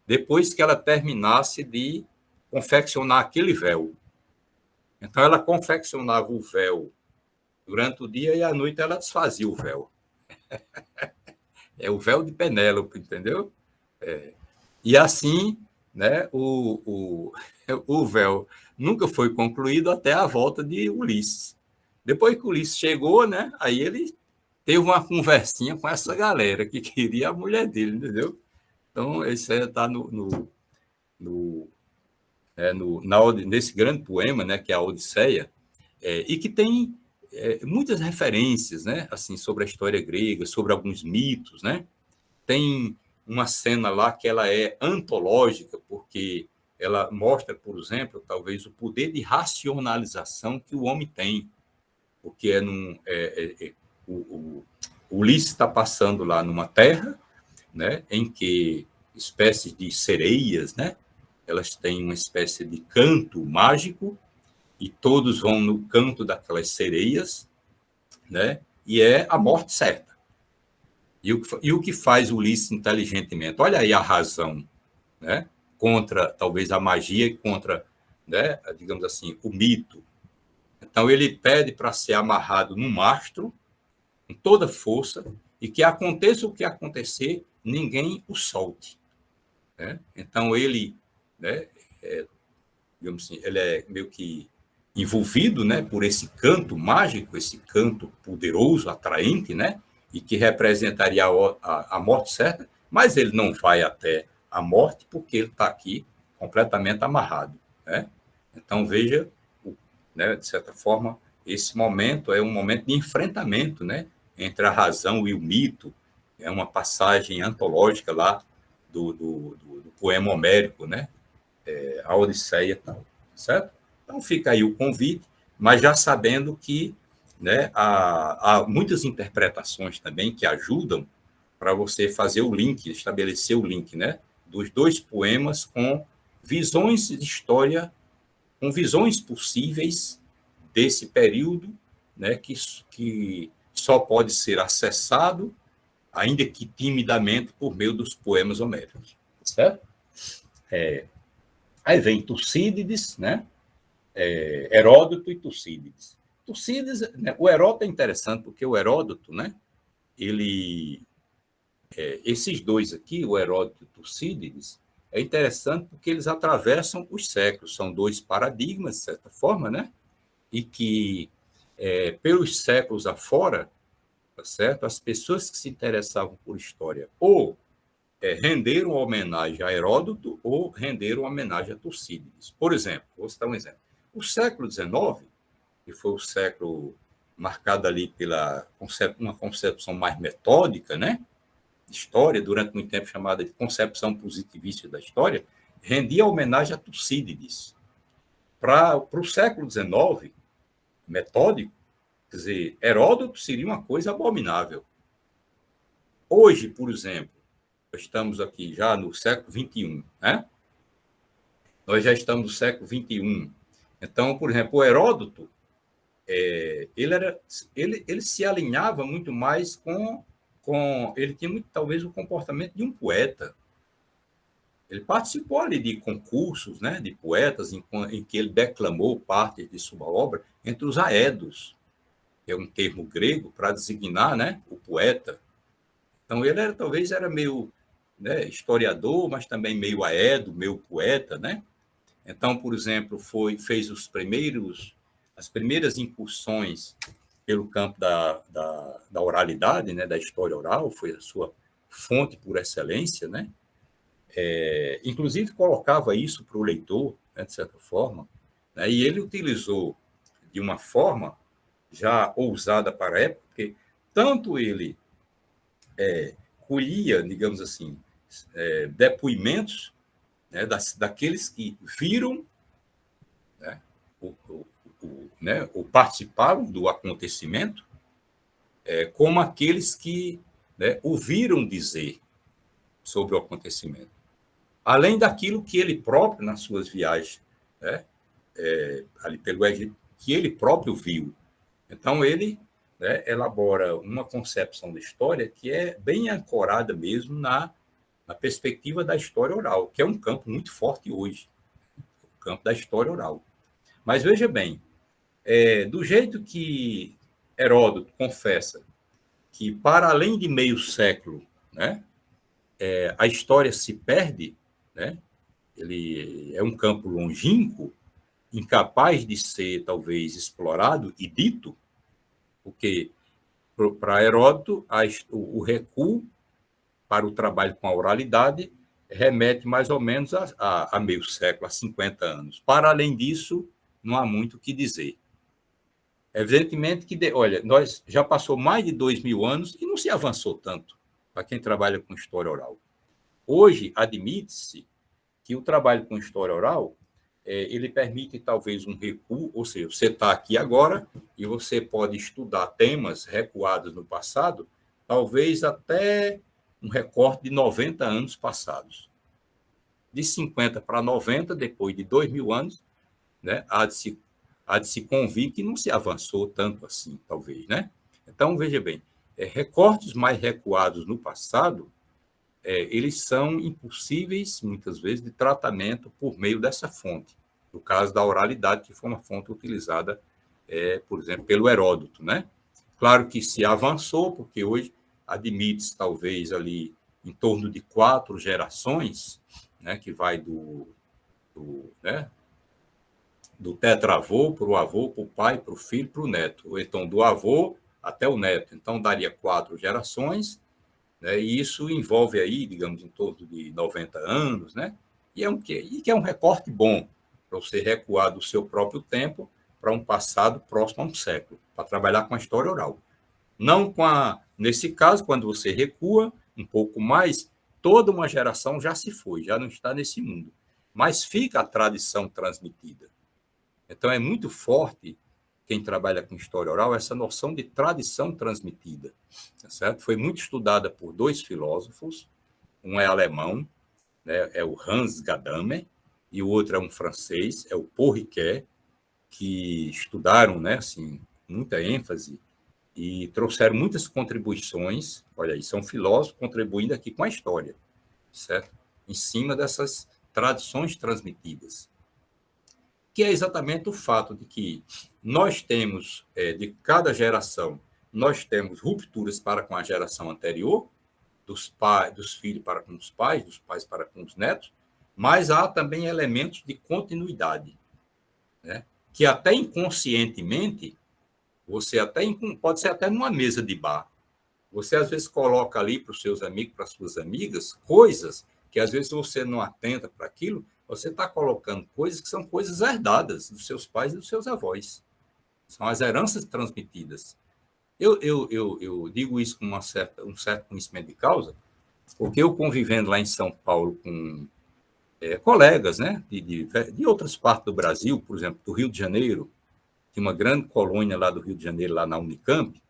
depois que ela terminasse de confeccionar aquele véu. Então, ela confeccionava o véu durante o dia e à noite ela desfazia o véu. É o véu de Penélope, entendeu? E assim, né, o véu nunca foi concluído até a volta de Ulisses. Depois que Ulisses chegou, né, aí ele teve uma conversinha com essa galera que queria a mulher dele, entendeu? Então, isso está nesse grande poema, né, que é a Odisseia, e que tem muitas referências, né, assim, sobre a história grega, sobre alguns mitos, né? Tem uma cena lá que ela é antológica, porque ela mostra, por exemplo, talvez o poder de racionalização que o homem tem, porque o Ulisses está passando lá numa terra, né, em que espécies de sereias, né, elas têm uma espécie de canto mágico e todos vão no canto daquelas sereias, né, e é a morte certa. E o que faz Ulisses inteligentemente? Olha aí a razão, né, contra talvez a magia e contra, né, digamos assim, o mito. Então ele pede para ser amarrado num mastro com toda força e que aconteça o que acontecer, ninguém o solte, né? Então ele, né, digamos assim, ele é meio que envolvido, né, por esse canto mágico, esse canto poderoso, atraente, né, e que representaria a morte certa, mas ele não vai até a morte porque ele está aqui completamente amarrado, né? Então, veja, né, de certa forma, esse momento é um momento de enfrentamento, né, entre a razão e o mito. É uma passagem antológica lá do poema homérico, né? A Odisseia, tal, certo? Então, fica aí o convite, mas já sabendo que, né, há muitas interpretações também que ajudam para você fazer o link, estabelecer o link, né, dos dois poemas com visões de história, com visões possíveis desse período, né, que só pode ser acessado, ainda que timidamente, por meio dos poemas homéricos, certo? Aí vem Tucídides, né? Heródoto e Tucídides. Tucídides, né? O Heródoto é interessante porque o Heródoto, né? Esses dois aqui, o Heródoto e Tucídides, é interessante porque eles atravessam os séculos, são dois paradigmas, de certa forma, né? E que, pelos séculos afora, tá certo? As pessoas que se interessavam por história ou renderam homenagem a Heródoto ou renderam homenagem a Tucídides. Por exemplo, vou citar um exemplo. O século XIX, que foi o século marcado ali pela uma concepção mais metódica, né, de história, durante muito tempo chamada de concepção positivista da história, rendia homenagem a Tucídides. Para o século XIX, metódico, quer dizer, Heródoto seria uma coisa abominável. Hoje, por exemplo, estamos aqui já no século XXI, né? Nós já estamos no século XXI. Então, por exemplo, o Heródoto, ele se alinhava muito mais ele tinha muito, talvez, o comportamento de um poeta. Ele participou ali de concursos, né, de poetas, em que ele declamou parte de sua obra entre os aedos, que é um termo grego para designar, né, o poeta. Então, ele talvez era meio, né, historiador, mas também meio aedo, meio poeta, né? Então, por exemplo, fez as primeiras incursões pelo campo da oralidade, né, da história oral, foi a sua fonte por excelência, né? Inclusive, colocava isso para o leitor, né, de certa forma, né? E ele utilizou de uma forma já ousada para a época, porque tanto ele colhia, digamos assim, depoimentos, né, daqueles que viram, né, participaram do acontecimento, como aqueles que, né, ouviram dizer sobre o acontecimento. Além daquilo que ele próprio, nas suas viagens, né, ali pelo Egito, que ele próprio viu. Então, ele, né, elabora uma concepção da história que é bem ancorada mesmo na perspectiva da história oral, que é um campo muito forte hoje, o campo da história oral. Mas veja bem, do jeito que Heródoto confessa que, para além de meio século, né, a história se perde, né, ele é um campo longínquo, incapaz de ser, talvez, explorado e dito, porque, para Heródoto, o recuo para o trabalho com a oralidade remete mais ou menos a meio século, a 50 anos. Para além disso, não há muito o que dizer. Evidentemente que, olha, nós já passou mais de 2.000 anos e não se avançou tanto para quem trabalha com história oral. Hoje, admite-se que o trabalho com história oral ele permite talvez um recuo, ou seja, você está aqui agora e você pode estudar temas recuados no passado, talvez até um recorte de 90 anos passados. De 50 para 90, depois de 2.000 anos, né, há de se convir que não se avançou tanto assim, talvez, né? Então, veja bem, recortes mais recuados no passado, eles são impossíveis, muitas vezes, de tratamento por meio dessa fonte. No caso da oralidade, que foi uma fonte utilizada, por exemplo, pelo Heródoto, né? Claro que se avançou, porque hoje admite-se, talvez, ali em torno de 4 gerações, né, que vai do tetravô para o avô, para o pai, para o filho, para o neto. Ou então, do avô até o neto. Então, daria 4 gerações, né, e isso envolve aí, digamos, em torno de 90 anos, né? E é um quê? E que é um recorte bom para você recuar do seu próprio tempo para um passado próximo a um século, para trabalhar com a história oral. Não com a... Nesse caso, quando você recua um pouco mais, toda uma geração já se foi, já não está nesse mundo. Mas fica a tradição transmitida. Então, é muito forte, quem trabalha com história oral, essa noção de tradição transmitida. Tá certo? Foi muito estudada por 2 filósofos, um é alemão, né, é o Hans Gadamer, e o outro é um francês, é o Paul Ricoeur, que estudaram, né, assim, muita ênfase e trouxeram muitas contribuições. Olha aí, são filósofos contribuindo aqui com a história, certo? Em cima dessas tradições transmitidas, que é exatamente o fato de que nós temos, de cada geração, nós temos rupturas para com a geração anterior, dos filhos para com os pais, dos pais para com os netos, mas há também elementos de continuidade, né? Que até inconscientemente, você até pode ser até numa mesa de bar, você às vezes coloca ali para os seus amigos, para as suas amigas, coisas que às vezes você não atenta para aquilo, você está colocando coisas que são coisas herdadas dos seus pais e dos seus avós. São as heranças transmitidas. Eu digo isso com um certo conhecimento de causa, porque eu convivendo lá em São Paulo com colegas, né, de outras partes do Brasil, por exemplo, do Rio de Janeiro, tem uma grande colônia lá do Rio de Janeiro, lá na Unicamp,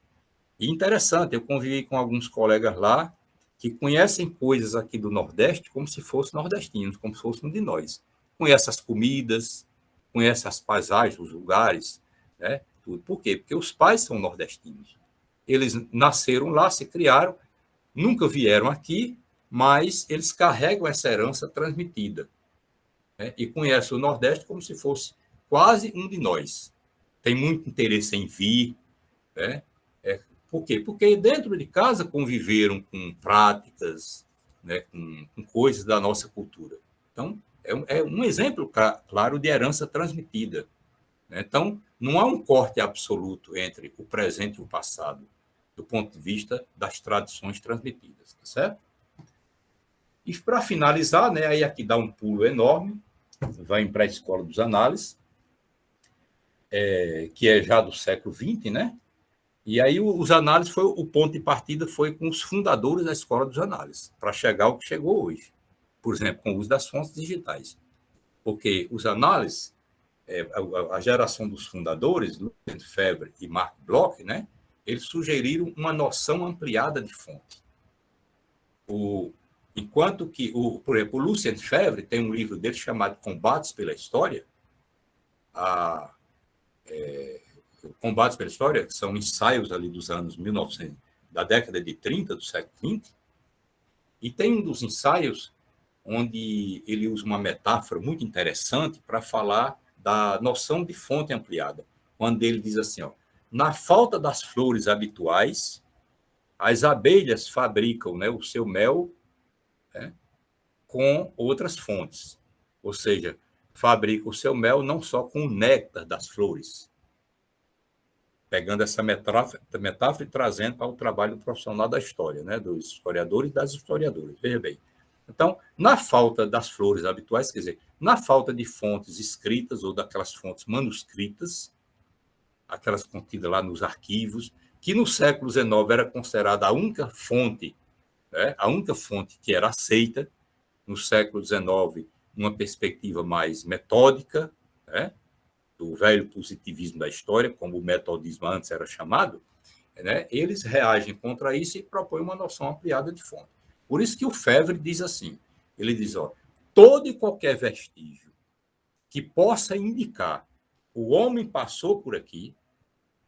e interessante, eu convivi com alguns colegas lá que conhecem coisas aqui do Nordeste como se fossem nordestinos, como se fossem de nós. Conhecem as comidas, conhecem as paisagens, os lugares, né, tudo. Por quê? Porque os pais são nordestinos. Eles nasceram lá, se criaram, nunca vieram aqui, mas eles carregam essa herança transmitida, né? E conhecem o Nordeste como se fosse quase um de nós. Tem muito interesse em vir, né? Por quê? Porque dentro de casa conviveram com práticas, né? com coisas da nossa cultura. Então, é um exemplo claro de herança transmitida, né? Então, não há um corte absoluto entre o presente e o passado, do ponto de vista das tradições transmitidas, tá certo? E para finalizar, né, aí aqui dá um pulo enorme, vai para a Escola dos Análises, que é já do século XX, né? E aí os análises, o ponto de partida foi com os fundadores da Escola dos Análises, para chegar ao que chegou hoje. Por exemplo, com o uso das fontes digitais. Porque os análises, a geração dos fundadores, Lucien Febvre e Marc Bloch, né, eles sugeriram uma noção ampliada de fonte. Enquanto que, por exemplo, o Lucien Febvre tem um livro dele chamado Combates pela História, Combates pela História, que são ensaios ali dos anos 1900, da década de 30 do século XX, e tem um dos ensaios onde ele usa uma metáfora muito interessante para falar da noção de fonte ampliada, quando ele diz assim, ó, na falta das flores habituais, as abelhas fabricam, né, o seu mel, né, com outras fontes, ou seja, fabricam o seu mel não só com o néctar das flores, pegando essa metáfora e trazendo para o trabalho profissional da história, né, dos historiadores e das historiadoras. Veja bem. Então, na falta das flores habituais, quer dizer, na falta de fontes escritas ou daquelas fontes manuscritas, aquelas contidas lá nos arquivos, que no século XIX era considerada a única fonte, né, a única fonte que era aceita, no século XIX, numa perspectiva mais metódica, né, do velho positivismo da história, como o metodismo antes era chamado, né, eles reagem contra isso e propõem uma noção ampliada de fonte. Por isso que o Febvre diz assim, ele diz, ó, todo e qualquer vestígio que possa indicar o homem passou por aqui,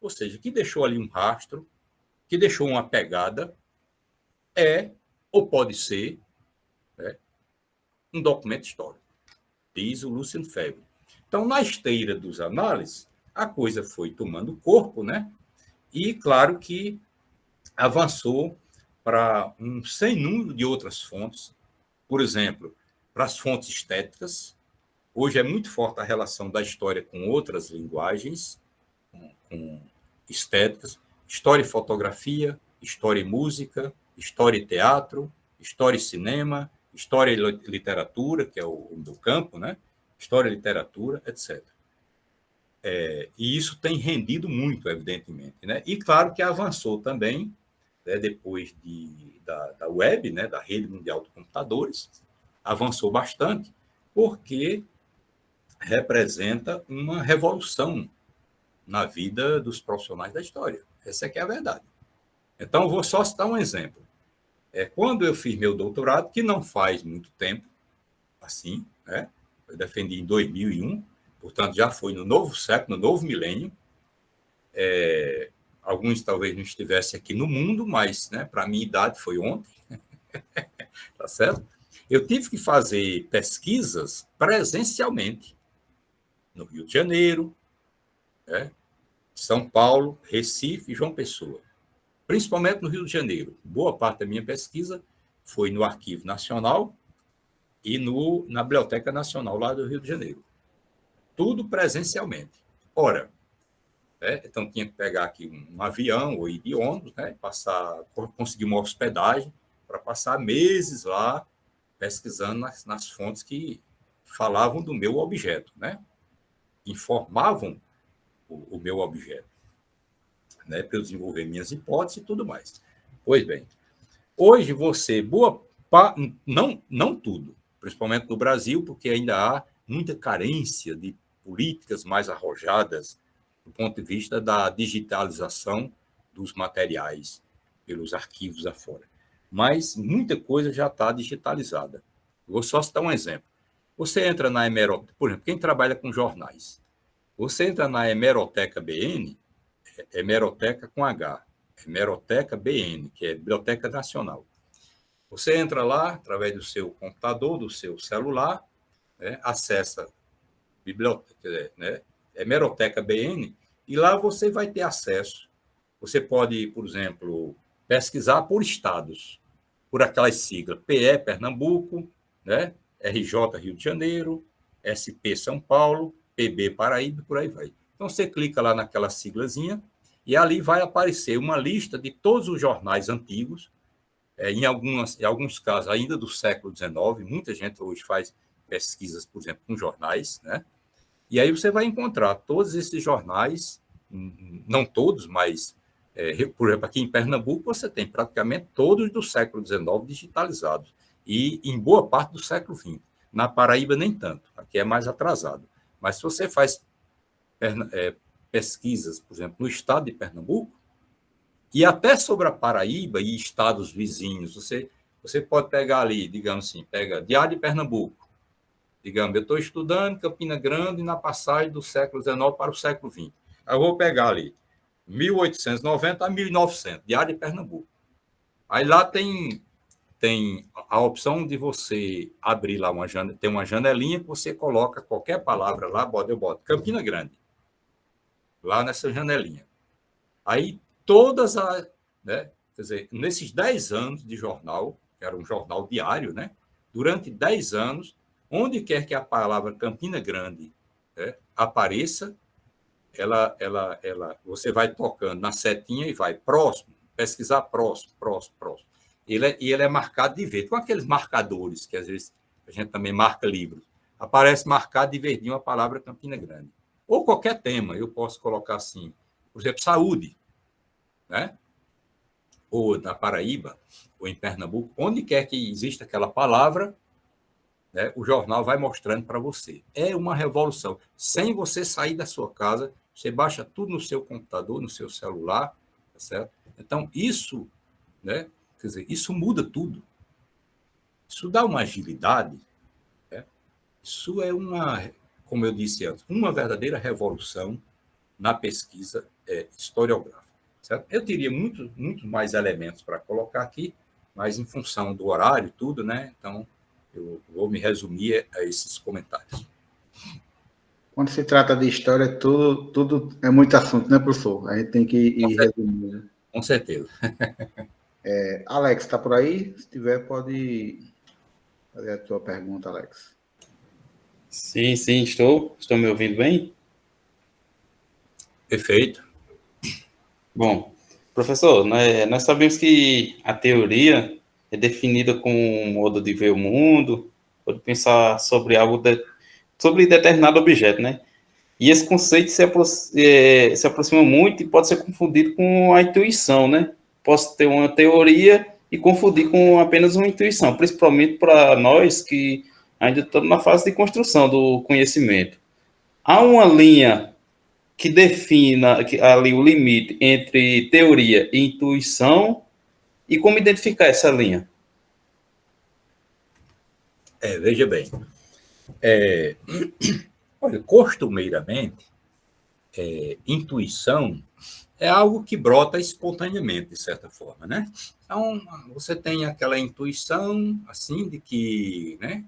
ou seja, que deixou ali um rastro, que deixou uma pegada, ou pode ser, né, um documento histórico, diz o Lucien Febvre. Então, na esteira dos análises, a coisa foi tomando corpo, né? E, claro, que avançou para um sem número de outras fontes. Por exemplo, para as fontes estéticas. Hoje é muito forte a relação da história com outras linguagens, com estéticas. História e fotografia, história e música, história e teatro, história e cinema, História e literatura, que é o do campo, né? História e literatura, etc. E isso tem rendido muito, evidentemente, né? E claro que avançou também, né, depois da web, né, da rede mundial de computadores, avançou bastante, porque representa uma revolução na vida dos profissionais da história. Essa é que é a verdade. Então, vou só citar um exemplo. Quando eu fiz meu doutorado, que não faz muito tempo, assim, né? Eu defendi em 2001, portanto, já foi no novo século, no novo milênio. Alguns talvez não estivessem aqui no mundo, mas, né, para a minha idade foi ontem, tá certo? Eu tive que fazer pesquisas presencialmente no Rio de Janeiro, né, São Paulo, Recife e João Pessoa. Principalmente no Rio de Janeiro. Boa parte da minha pesquisa foi no Arquivo Nacional e na Biblioteca Nacional lá do Rio de Janeiro. Tudo presencialmente. Ora, então tinha que pegar aqui um avião ou ir de ônibus, né, conseguir uma hospedagem para passar meses lá pesquisando nas fontes que falavam do meu objeto, né, informavam o meu objeto, né, para eu desenvolver minhas hipóteses e tudo mais. Pois bem, hoje não tudo, principalmente no Brasil, porque ainda há muita carência de políticas mais arrojadas do ponto de vista da digitalização dos materiais pelos arquivos afora. Mas muita coisa já está digitalizada. Vou só citar um exemplo. Você entra na hemeroteca, por exemplo, quem trabalha com jornais, você entra na Hemeroteca BN, Hemeroteca com H, Hemeroteca BN, que é Biblioteca Nacional. Você entra lá, através do seu computador, do seu celular, né, acessa biblioteca, né, Hemeroteca BN, e lá você vai ter acesso. Você pode, por exemplo, pesquisar por estados, por aquelas siglas, PE Pernambuco, né, RJ Rio de Janeiro, SP São Paulo, PB Paraíba, por aí vai. Então, você clica lá naquela siglazinha e ali vai aparecer uma lista de todos os jornais antigos, em alguns casos ainda do século XIX, muita gente hoje faz pesquisas, por exemplo, com jornais, né? E aí você vai encontrar todos esses jornais, não todos, mas, por exemplo, aqui em Pernambuco você tem praticamente todos do século XIX digitalizados, e em boa parte do século XX. Na Paraíba, nem tanto, aqui é mais atrasado. Mas se você faz pesquisas, por exemplo, no estado de Pernambuco, e até sobre a Paraíba e estados vizinhos, você pode pegar ali, digamos assim, pega Diário de Pernambuco. Digamos, eu estou estudando Campina Grande na passagem do século XIX para o século XX. Eu vou pegar ali 1890 a 1900, Diário de Pernambuco. Aí lá tem a opção de você abrir lá tem uma janelinha que você coloca qualquer palavra lá, eu boto Campina Grande, lá nessa janelinha. Aí todas as, né, quer dizer, nesses 10 anos de jornal, que era um jornal diário, né, durante 10 anos, onde quer que a palavra Campina Grande, né, apareça, você vai tocando na setinha e vai próximo, pesquisar próximo. Ele é marcado de verde, com aqueles marcadores que às vezes a gente também marca livros. Aparece marcado de verdinho a palavra Campina Grande. Ou qualquer tema, eu posso colocar assim, por exemplo, saúde, né? Ou na Paraíba, ou em Pernambuco, onde quer que exista aquela palavra, né, o jornal vai mostrando para você. É uma revolução. Sem você sair da sua casa, você baixa tudo no seu computador, no seu celular, tá certo? Então, isso, né, quer dizer, isso muda tudo. Isso dá uma agilidade, né? Isso é como eu disse antes, uma verdadeira revolução na pesquisa historiográfica. Certo? Eu teria muito mais elementos para colocar aqui, mas em função do horário e tudo, né? Então, eu vou me resumir a esses comentários. Quando se trata de história, tudo é muito assunto, né, professor? A gente tem que ir resumindo. Com certeza. Alex, está por aí? Se tiver, pode fazer a sua pergunta, Alex. Sim, estou. Estão me ouvindo bem? Perfeito. Bom, professor, nós sabemos que a teoria é definida como um modo de ver o mundo, ou de pensar sobre sobre determinado objeto, né? E esse conceito se aproxima muito e pode ser confundido com a intuição, né? Posso ter uma teoria e confundir com apenas uma intuição, principalmente para nós que ainda estamos na fase de construção do conhecimento. Há uma linha que defina ali o limite entre teoria e intuição, e como identificar essa linha? Veja bem, olha, costumeiramente, intuição é algo que brota espontaneamente, de certa forma, né? Então, você tem aquela intuição, assim, né,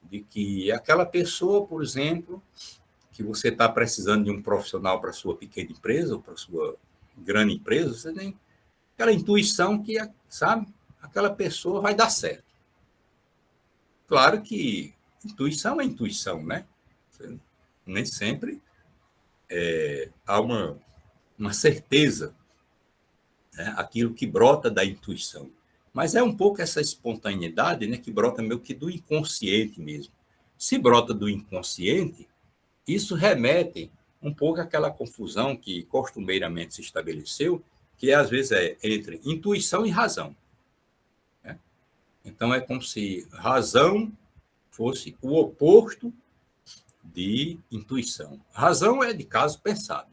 de que aquela pessoa, por exemplo, que você está precisando de um profissional para a sua pequena empresa ou para a sua grande empresa, você tem aquela intuição que, sabe, aquela pessoa vai dar certo. Claro que intuição é intuição, né? Nem sempre há uma certeza, né? Aquilo que brota da intuição. Mas é um pouco essa espontaneidade, né, que brota meio que do inconsciente mesmo. Se brota do inconsciente, isso remete um pouco àquela confusão que costumeiramente se estabeleceu, que às vezes é entre intuição e razão. Né? Então, é como se razão fosse o oposto de intuição. Razão é de caso pensado.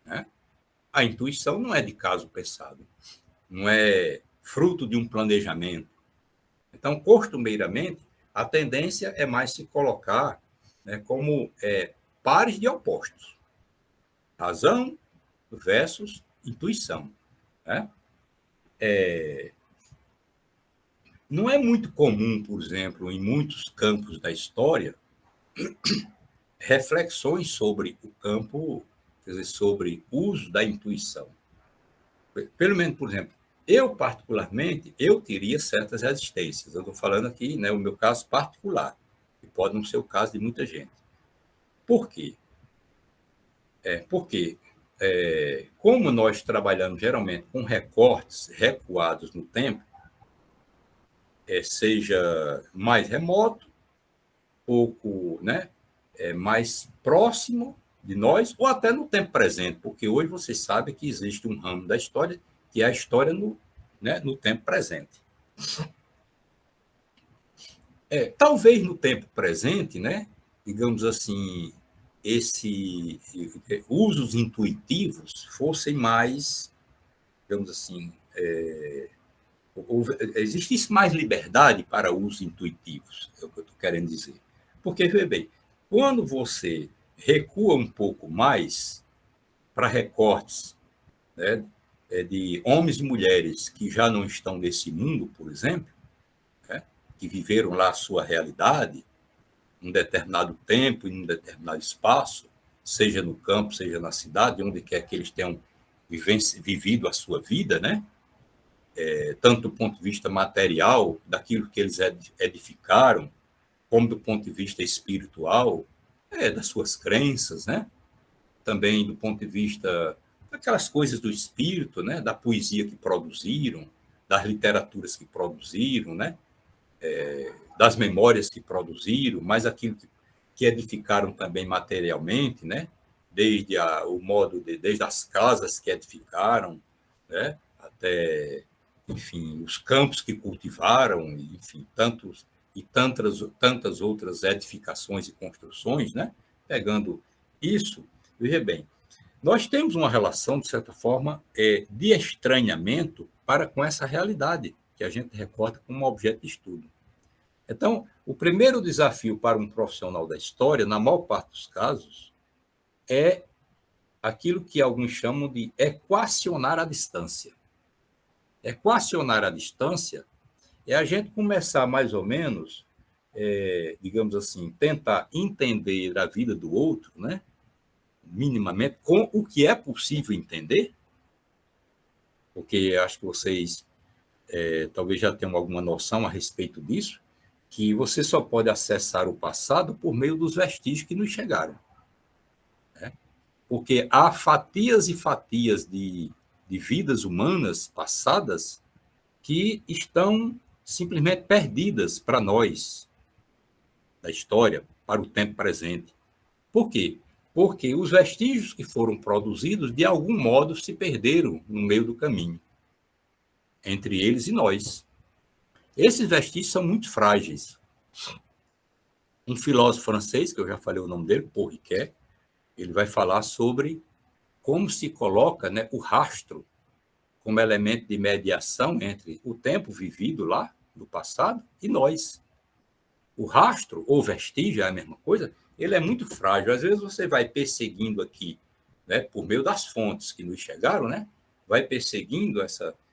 Né? A intuição não é de caso pensado. Não é fruto de um planejamento. Então, costumeiramente, a tendência é mais se colocar, né, como pares de opostos. Razão versus intuição. Né? Não é muito comum, por exemplo, em muitos campos da história, reflexões sobre o campo, quer dizer, sobre o uso da intuição. Pelo menos, por exemplo, eu, particularmente, eu teria certas resistências. Eu estou falando aqui, né, o meu caso particular, que pode não ser o caso de muita gente. Por quê? Porque, como nós trabalhamos geralmente com recortes recuados no tempo, seja mais remoto, pouco, né, mais próximo de nós, ou até no tempo presente, porque hoje você sabe que existe um ramo da história, que é a história no tempo presente. Talvez no tempo presente, né, digamos assim, usos intuitivos fossem mais, digamos assim, existisse mais liberdade para usos intuitivos, é o que eu estou querendo dizer. Porque, veja bem, quando você recua um pouco mais para recortes, né, de homens e mulheres que já não estão nesse mundo, por exemplo, né, que viveram lá a sua realidade, em um determinado tempo, em um determinado espaço, seja no campo, seja na cidade, onde quer que eles tenham vivido a sua vida, né? Tanto do ponto de vista material, daquilo que eles edificaram, como do ponto de vista espiritual, das suas crenças, né? Também do ponto de vista daquelas coisas do espírito, né? Da poesia que produziram, das literaturas que produziram, né? Das memórias que produziram, mas aquilo que edificaram também materialmente, né? Desde desde as casas que edificaram, né? Até, enfim, os campos que cultivaram, enfim, tantas outras edificações e construções, né? Pegando isso, veja bem, nós temos uma relação, de certa forma, de estranhamento para com essa realidade que a gente recorta como objeto de estudo. Então, o primeiro desafio para um profissional da história, na maior parte dos casos, é aquilo que alguns chamam de equacionar a distância. Equacionar a distância é a gente começar mais ou menos, digamos assim, tentar entender a vida do outro, né? Minimamente, com o que é possível entender, porque acho que vocês talvez já tenham alguma noção a respeito disso, que você só pode acessar o passado por meio dos vestígios que nos chegaram. Né? Porque há fatias e fatias de vidas humanas passadas que estão simplesmente perdidas para nós, da história, para o tempo presente. Por quê? Porque os vestígios que foram produzidos, de algum modo, se perderam no meio do caminho, entre eles e nós. Esses vestígios são muito frágeis. Um filósofo francês, que eu já falei o nome dele, Paul Ricoeur, ele vai falar sobre como se coloca, né, o rastro como elemento de mediação entre o tempo vivido lá, do passado, e nós. O rastro, ou vestígio, é a mesma coisa, ele é muito frágil. Às vezes você vai perseguindo aqui, né, por meio das fontes que nos chegaram, né, vai perseguindo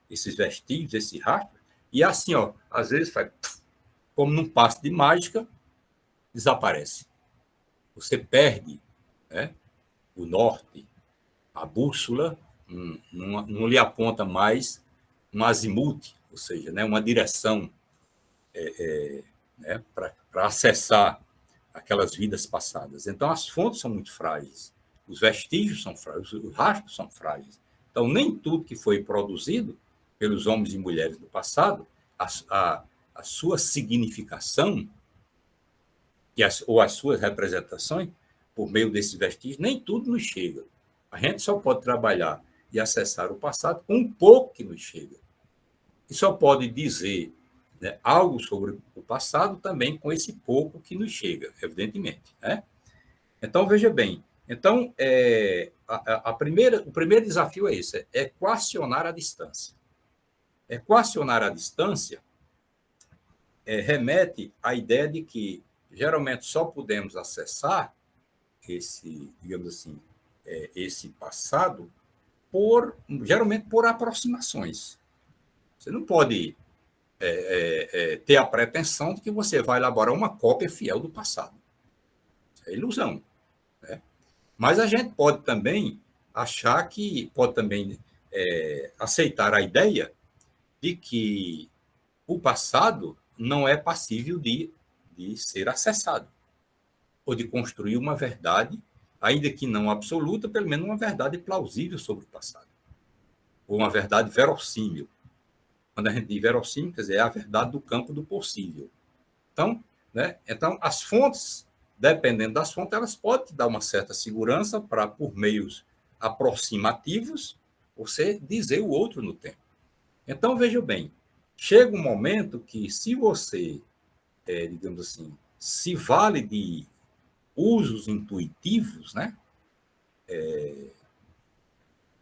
esses vestígios, esse rastro, e assim, ó, às vezes faz, como num passe de mágica, desaparece. Você perde, né, o norte, a bússola não lhe aponta mais um azimuth, ou seja, né, uma direção né, para acessar aquelas vidas passadas. Então, as fontes são muito frágeis, os vestígios são frágeis, os rastros são frágeis. Então, nem tudo que foi produzido pelos homens e mulheres do passado, a sua significação ou as suas representações, por meio desses vestígios, nem tudo nos chega. A gente só pode trabalhar e acessar o passado com um pouco que nos chega. E só pode dizer, né, algo sobre o passado também com esse pouco que nos chega, evidentemente. Né? Então, veja bem. Então, o primeiro desafio é esse, é equacionar a distância. Equacionar a distância remete à ideia de que, geralmente, só podemos acessar esse, digamos assim, esse passado geralmente por aproximações. Você não pode ter a pretensão de que você vai elaborar uma cópia fiel do passado. Isso é ilusão. Né? Mas a gente pode também aceitar a ideia de que o passado não é passível de ser acessado, ou de construir uma verdade, ainda que não absoluta, pelo menos uma verdade plausível sobre o passado, ou uma verdade verossímil. Quando a gente diz verossímil, quer dizer, é a verdade do campo do possível. Então, né, as fontes, dependendo das fontes, elas podem te dar uma certa segurança para, por meios aproximativos, você dizer o outro no tempo. Então, veja bem, chega um momento que, se você, digamos assim, se vale de usos intuitivos, né?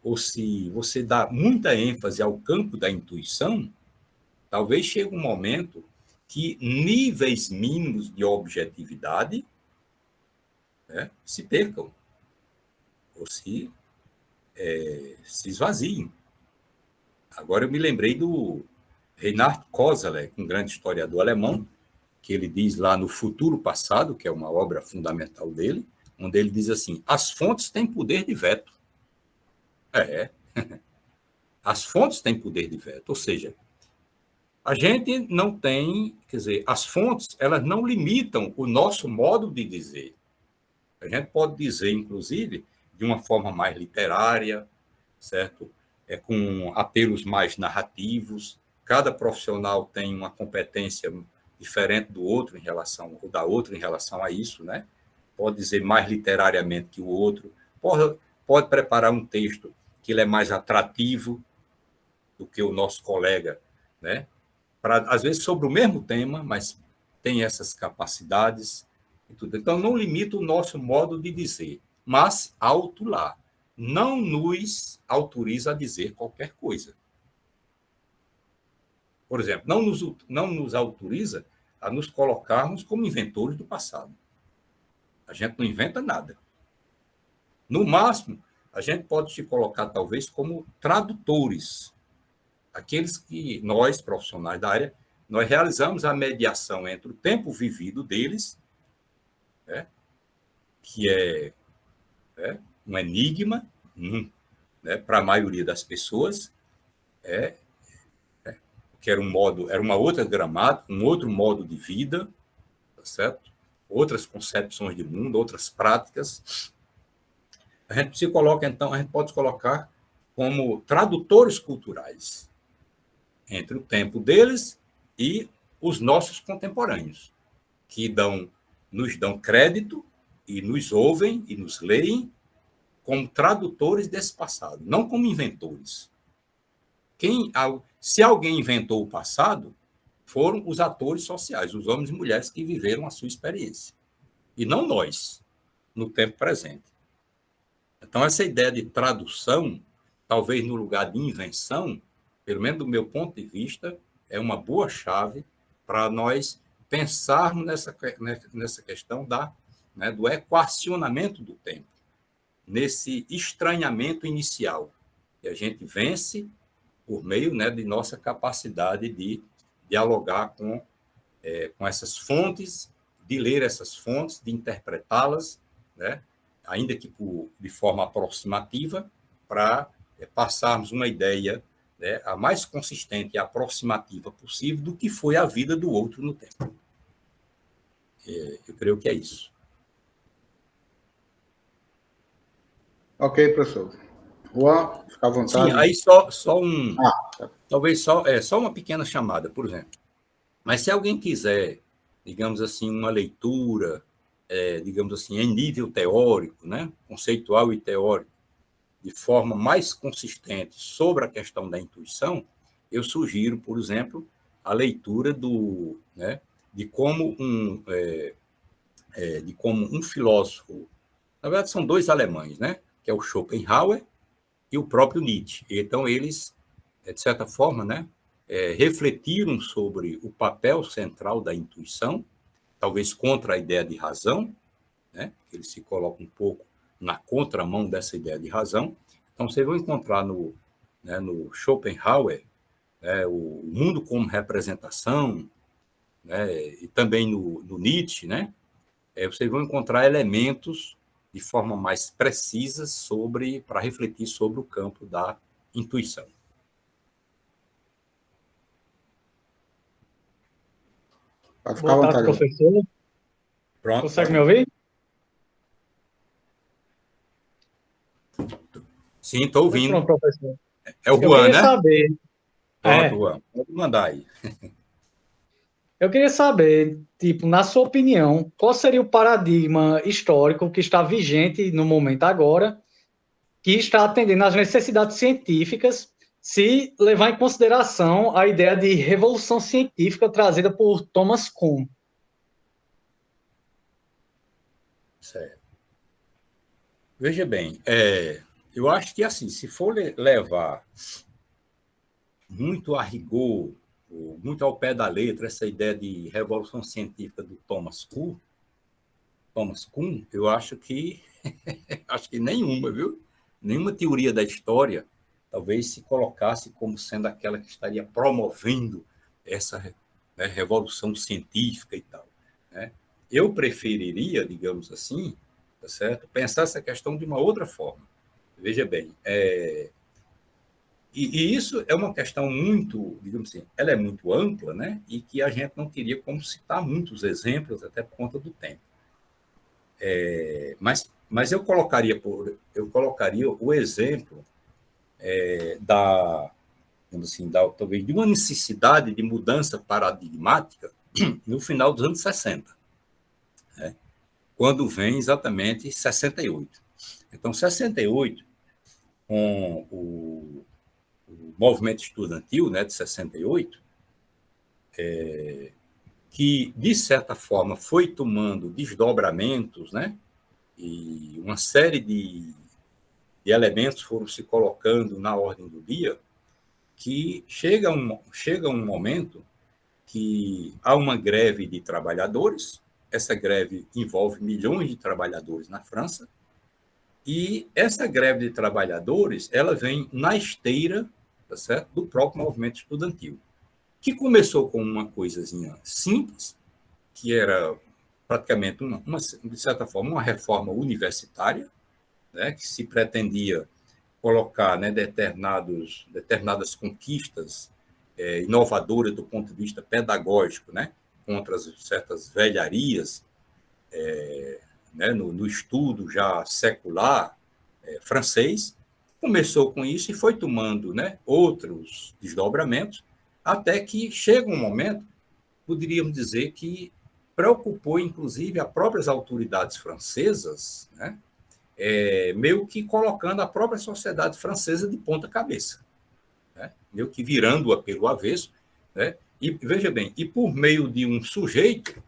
Ou se você dá muita ênfase ao campo da intuição, talvez chegue um momento que níveis mínimos de objetividade, né, se percam, ou se esvaziem. Agora eu me lembrei do Reinhard Koselleck, um grande historiador alemão, que ele diz lá no Futuro Passado, que é uma obra fundamental dele, onde ele diz assim, as fontes têm poder de veto. As fontes têm poder de veto, ou seja, a gente não tem, quer dizer, as fontes, elas não limitam o nosso modo de dizer. A gente pode dizer, inclusive, de uma forma mais literária, certo? Com apelos mais narrativos. Cada profissional tem uma competência diferente do outro ou da outra em relação a isso, né? Pode dizer mais literariamente que o outro, pode preparar um texto que ele é mais atrativo do que o nosso colega, né? Às vezes sobre o mesmo tema, mas tem essas capacidades e tudo. Então, não limita o nosso modo de dizer, mas autuar. Não nos autoriza a dizer qualquer coisa. Por exemplo, não nos autoriza a nos colocarmos como inventores do passado. A gente não inventa nada. No máximo, a gente pode se colocar, talvez, como tradutores. Aqueles que nós, profissionais da área, nós realizamos a mediação entre o tempo vivido deles, né, que é um enigma, né, para a maioria das pessoas, que era uma outra gramática, um outro modo de vida, tá certo? Outras concepções de mundo, outras práticas. A gente pode se colocar como tradutores culturais. entre o tempo deles e os nossos contemporâneos, que nos dão crédito e nos ouvem e nos leem como tradutores desse passado, não como inventores. Se alguém inventou o passado, foram os atores sociais, os homens e mulheres que viveram a sua experiência, e não nós, no tempo presente. Então, essa ideia de tradução, talvez no lugar de invenção, pelo menos do meu ponto de vista, é uma boa chave para nós pensarmos nessa questão do equacionamento do tempo, nesse estranhamento inicial, que a gente vence por meio de nossa capacidade de dialogar com essas fontes, de ler essas fontes, de interpretá-las, ainda que de forma aproximativa, para passarmos uma ideia a mais consistente e aproximativa possível do que foi a vida do outro no tempo. Eu creio que é isso. Ok, professor. Juan, fica à vontade. Sim, aí talvez só uma pequena chamada, por exemplo. Mas se alguém quiser, digamos assim, uma leitura, digamos assim, em nível teórico, conceitual e teórico, de forma mais consistente sobre a questão da intuição, eu sugiro, por exemplo, a leitura de como um filósofo, na verdade são dois alemães, que é o Schopenhauer e o próprio Nietzsche. Então, eles, de certa forma, refletiram sobre o papel central da intuição, talvez contra a ideia de razão, eles se colocam um pouco na contramão dessa ideia de razão. Então, vocês vão encontrar no Schopenhauer o mundo como representação, e também no Nietzsche, vocês vão encontrar elementos de forma mais precisa para refletir sobre o campo da intuição. Pode ficar à Boa tarde, vontade. professor. Pronto. Consegue me ouvir? Sim, estou ouvindo. Pronto, professor. É o Eu Juan, queria né? saber. Pronto, Juan. Pode mandar aí. Eu queria saber, tipo, na sua opinião, qual seria o paradigma histórico que está vigente no momento agora, que está atendendo às necessidades científicas, se levar em consideração a ideia de revolução científica trazida por Thomas Kuhn? Certo. Veja bem, eu acho que, assim, se for levar muito a rigor, muito ao pé da letra, essa ideia de revolução científica do Thomas Kuhn, eu acho que nenhuma, viu? Nenhuma teoria da história talvez se colocasse como sendo aquela que estaria promovendo essa revolução científica e tal. Eu preferiria, digamos assim, tá certo? Pensar essa questão de uma outra forma. Veja bem, e isso é uma questão muito, digamos assim, ela é muito ampla, e que a gente não teria como citar muitos exemplos, até por conta do tempo. Mas eu colocaria o exemplo talvez de uma necessidade de mudança paradigmática no final dos anos 60, quando vem exatamente 68. Então, 68, com o movimento estudantil de 68, que, de certa forma, foi tomando desdobramentos, e uma série de elementos foram se colocando na ordem do dia, que chega um momento que há uma greve de trabalhadores, essa greve envolve milhões de trabalhadores na França, e essa greve de trabalhadores ela vem na esteira, tá certo, do próprio movimento estudantil, que começou com uma coisazinha simples, que era praticamente, de certa forma, uma reforma universitária, que se pretendia colocar determinadas conquistas inovadoras do ponto de vista pedagógico, contra certas velharias no estudo já secular francês. Começou com isso e foi tomando outros desdobramentos, Até que chega um momento, poderíamos dizer que preocupou, inclusive, as próprias autoridades francesas, né? Meio que colocando a própria sociedade francesa de ponta cabeça, né? Meio que virando-a pelo avesso, né? E veja bem, e por meio de um sujeito,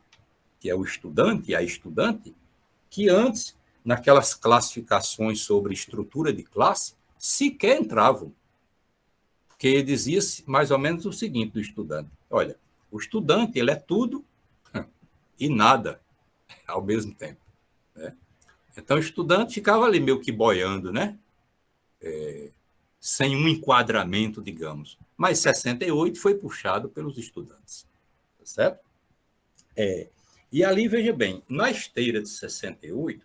que é o estudante e a estudante, que antes, naquelas classificações sobre estrutura de classe, sequer entravam. Porque dizia mais ou menos o seguinte do estudante: olha, o estudante ele é tudo e nada ao mesmo tempo, né? Então, o estudante ficava ali meio que boiando, né? Sem um enquadramento, digamos. Mas 68 foi puxado pelos estudantes, tá certo? E ali, veja bem, na esteira de 68,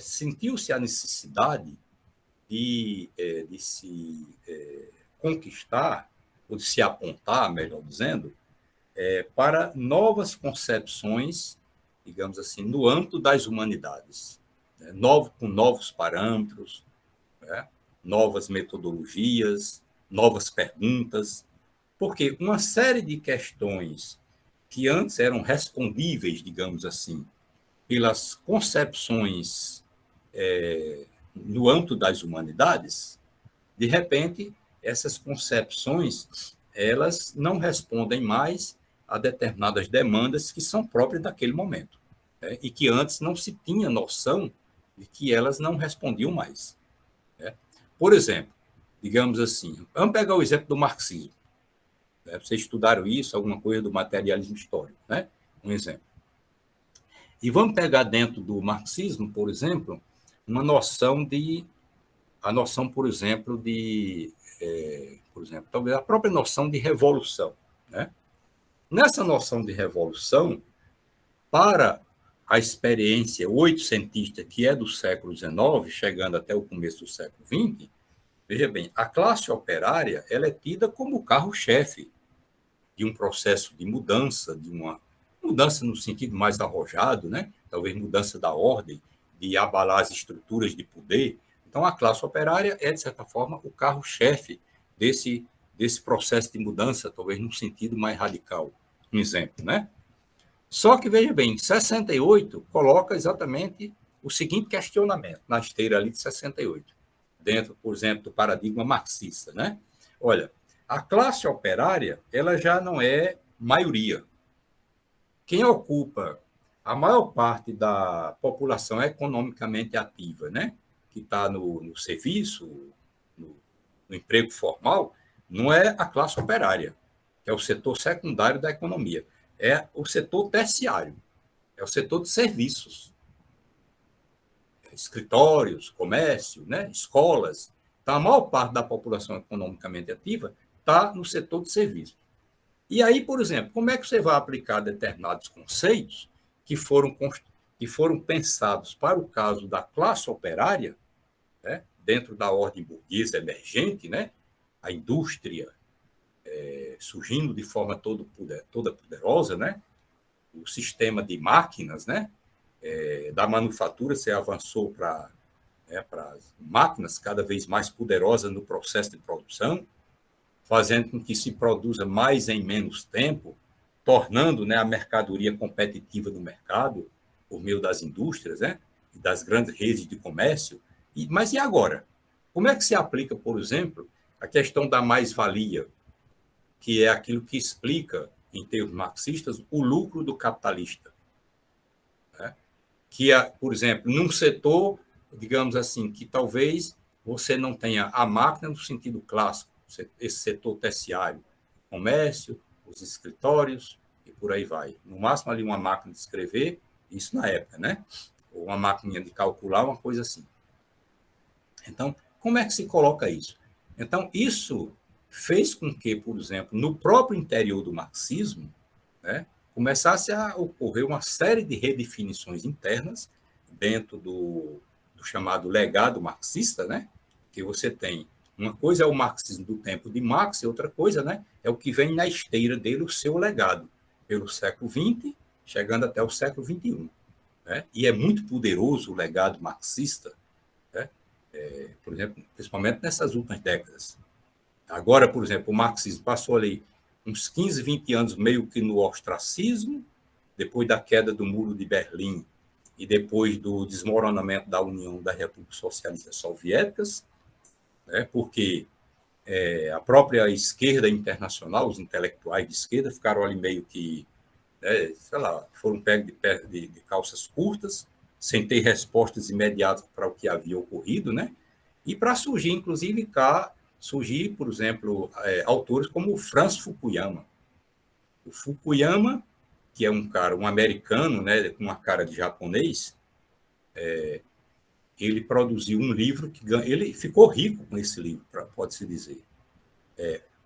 sentiu-se a necessidade de se conquistar, ou de se apontar, melhor dizendo, para novas concepções, digamos assim, no âmbito das humanidades, né? Com novos parâmetros, né? Novas metodologias, novas perguntas, porque uma série de questões que antes eram respondíveis, digamos assim, pelas concepções no âmbito das humanidades, de repente, essas concepções elas não respondem mais a determinadas demandas que são próprias daquele momento, né? E que antes não se tinha noção de que elas não respondiam mais, né? Por exemplo, digamos assim, vamos pegar o exemplo do marxismo, né? Vocês estudaram isso, alguma coisa do materialismo histórico, né? Um exemplo. E vamos pegar dentro do marxismo, por exemplo, a noção, por exemplo, talvez a própria noção de revolução, né? Nessa noção de revolução, para a experiência oitocentista, que é do século XIX, chegando até o começo do século XX, veja bem, a classe operária ela é tida como o carro-chefe de um processo de mudança, de uma mudança no sentido mais arrojado, né? Talvez mudança da ordem, de abalar as estruturas de poder. Então, a classe operária é, de certa forma, o carro-chefe desse processo de mudança, talvez num sentido mais radical. Um exemplo, né? Só que, veja bem, 68 coloca exatamente o seguinte questionamento, na esteira ali de 68, dentro, por exemplo, do paradigma marxista, né? Olha, a classe operária, ela já não é maioria. Quem ocupa a maior parte da população economicamente ativa, né? Que está no serviço, no emprego formal, não é a classe operária, que é o setor secundário da economia. É o setor terciário, é o setor de serviços. Escritórios, comércio, né? Escolas. Então, a maior parte da população economicamente ativa está no setor de serviços. E aí, por exemplo, como é que você vai aplicar determinados conceitos que foram pensados para o caso da classe operária, né, dentro da ordem burguesa emergente, né, a indústria surgindo de forma toda poderosa, né, o sistema de máquinas, né, da manufatura, você avançou para máquinas cada vez mais poderosas no processo de produção, fazendo com que se produza mais em menos tempo, tornando, né, a mercadoria competitiva no mercado, por meio das indústrias, né, e das grandes redes de comércio. Mas e agora? Como é que se aplica, por exemplo, a questão da mais-valia, que é aquilo que explica, em termos marxistas, o lucro do capitalista? Né? Que, por exemplo, num setor, digamos assim, que talvez você não tenha a máquina no sentido clássico, esse setor terciário, comércio, os escritórios e por aí vai. No máximo ali uma máquina de escrever, isso na época, né? Ou uma máquina de calcular, uma coisa assim. Então, como é que se coloca isso? Então, isso fez com que, por exemplo, no próprio interior do marxismo, né, começasse a ocorrer uma série de redefinições internas dentro do chamado legado marxista, né? Que você tem uma coisa é o marxismo do tempo de Marx e outra coisa, né, é o que vem na esteira dele, o seu legado, pelo século XX, chegando até o século XXI. Né? E é muito poderoso o legado marxista, né? Por exemplo, principalmente nessas últimas décadas. Agora, por exemplo, o marxismo passou ali uns 15, 20 anos meio que no ostracismo, depois da queda do Muro de Berlim e depois do desmoronamento da União das Repúblicas Socialistas Soviéticas, né, porque a própria esquerda internacional, os intelectuais de esquerda, ficaram ali meio que, né, sei lá, foram pegos de calças curtas, sem ter respostas imediatas para o que havia ocorrido, né? E para surgir, inclusive, por exemplo, autores como o Francis Fukuyama. O Fukuyama, que é um americano, né, com uma cara de japonês, ele produziu um livro ele ficou rico com esse livro, pode-se dizer.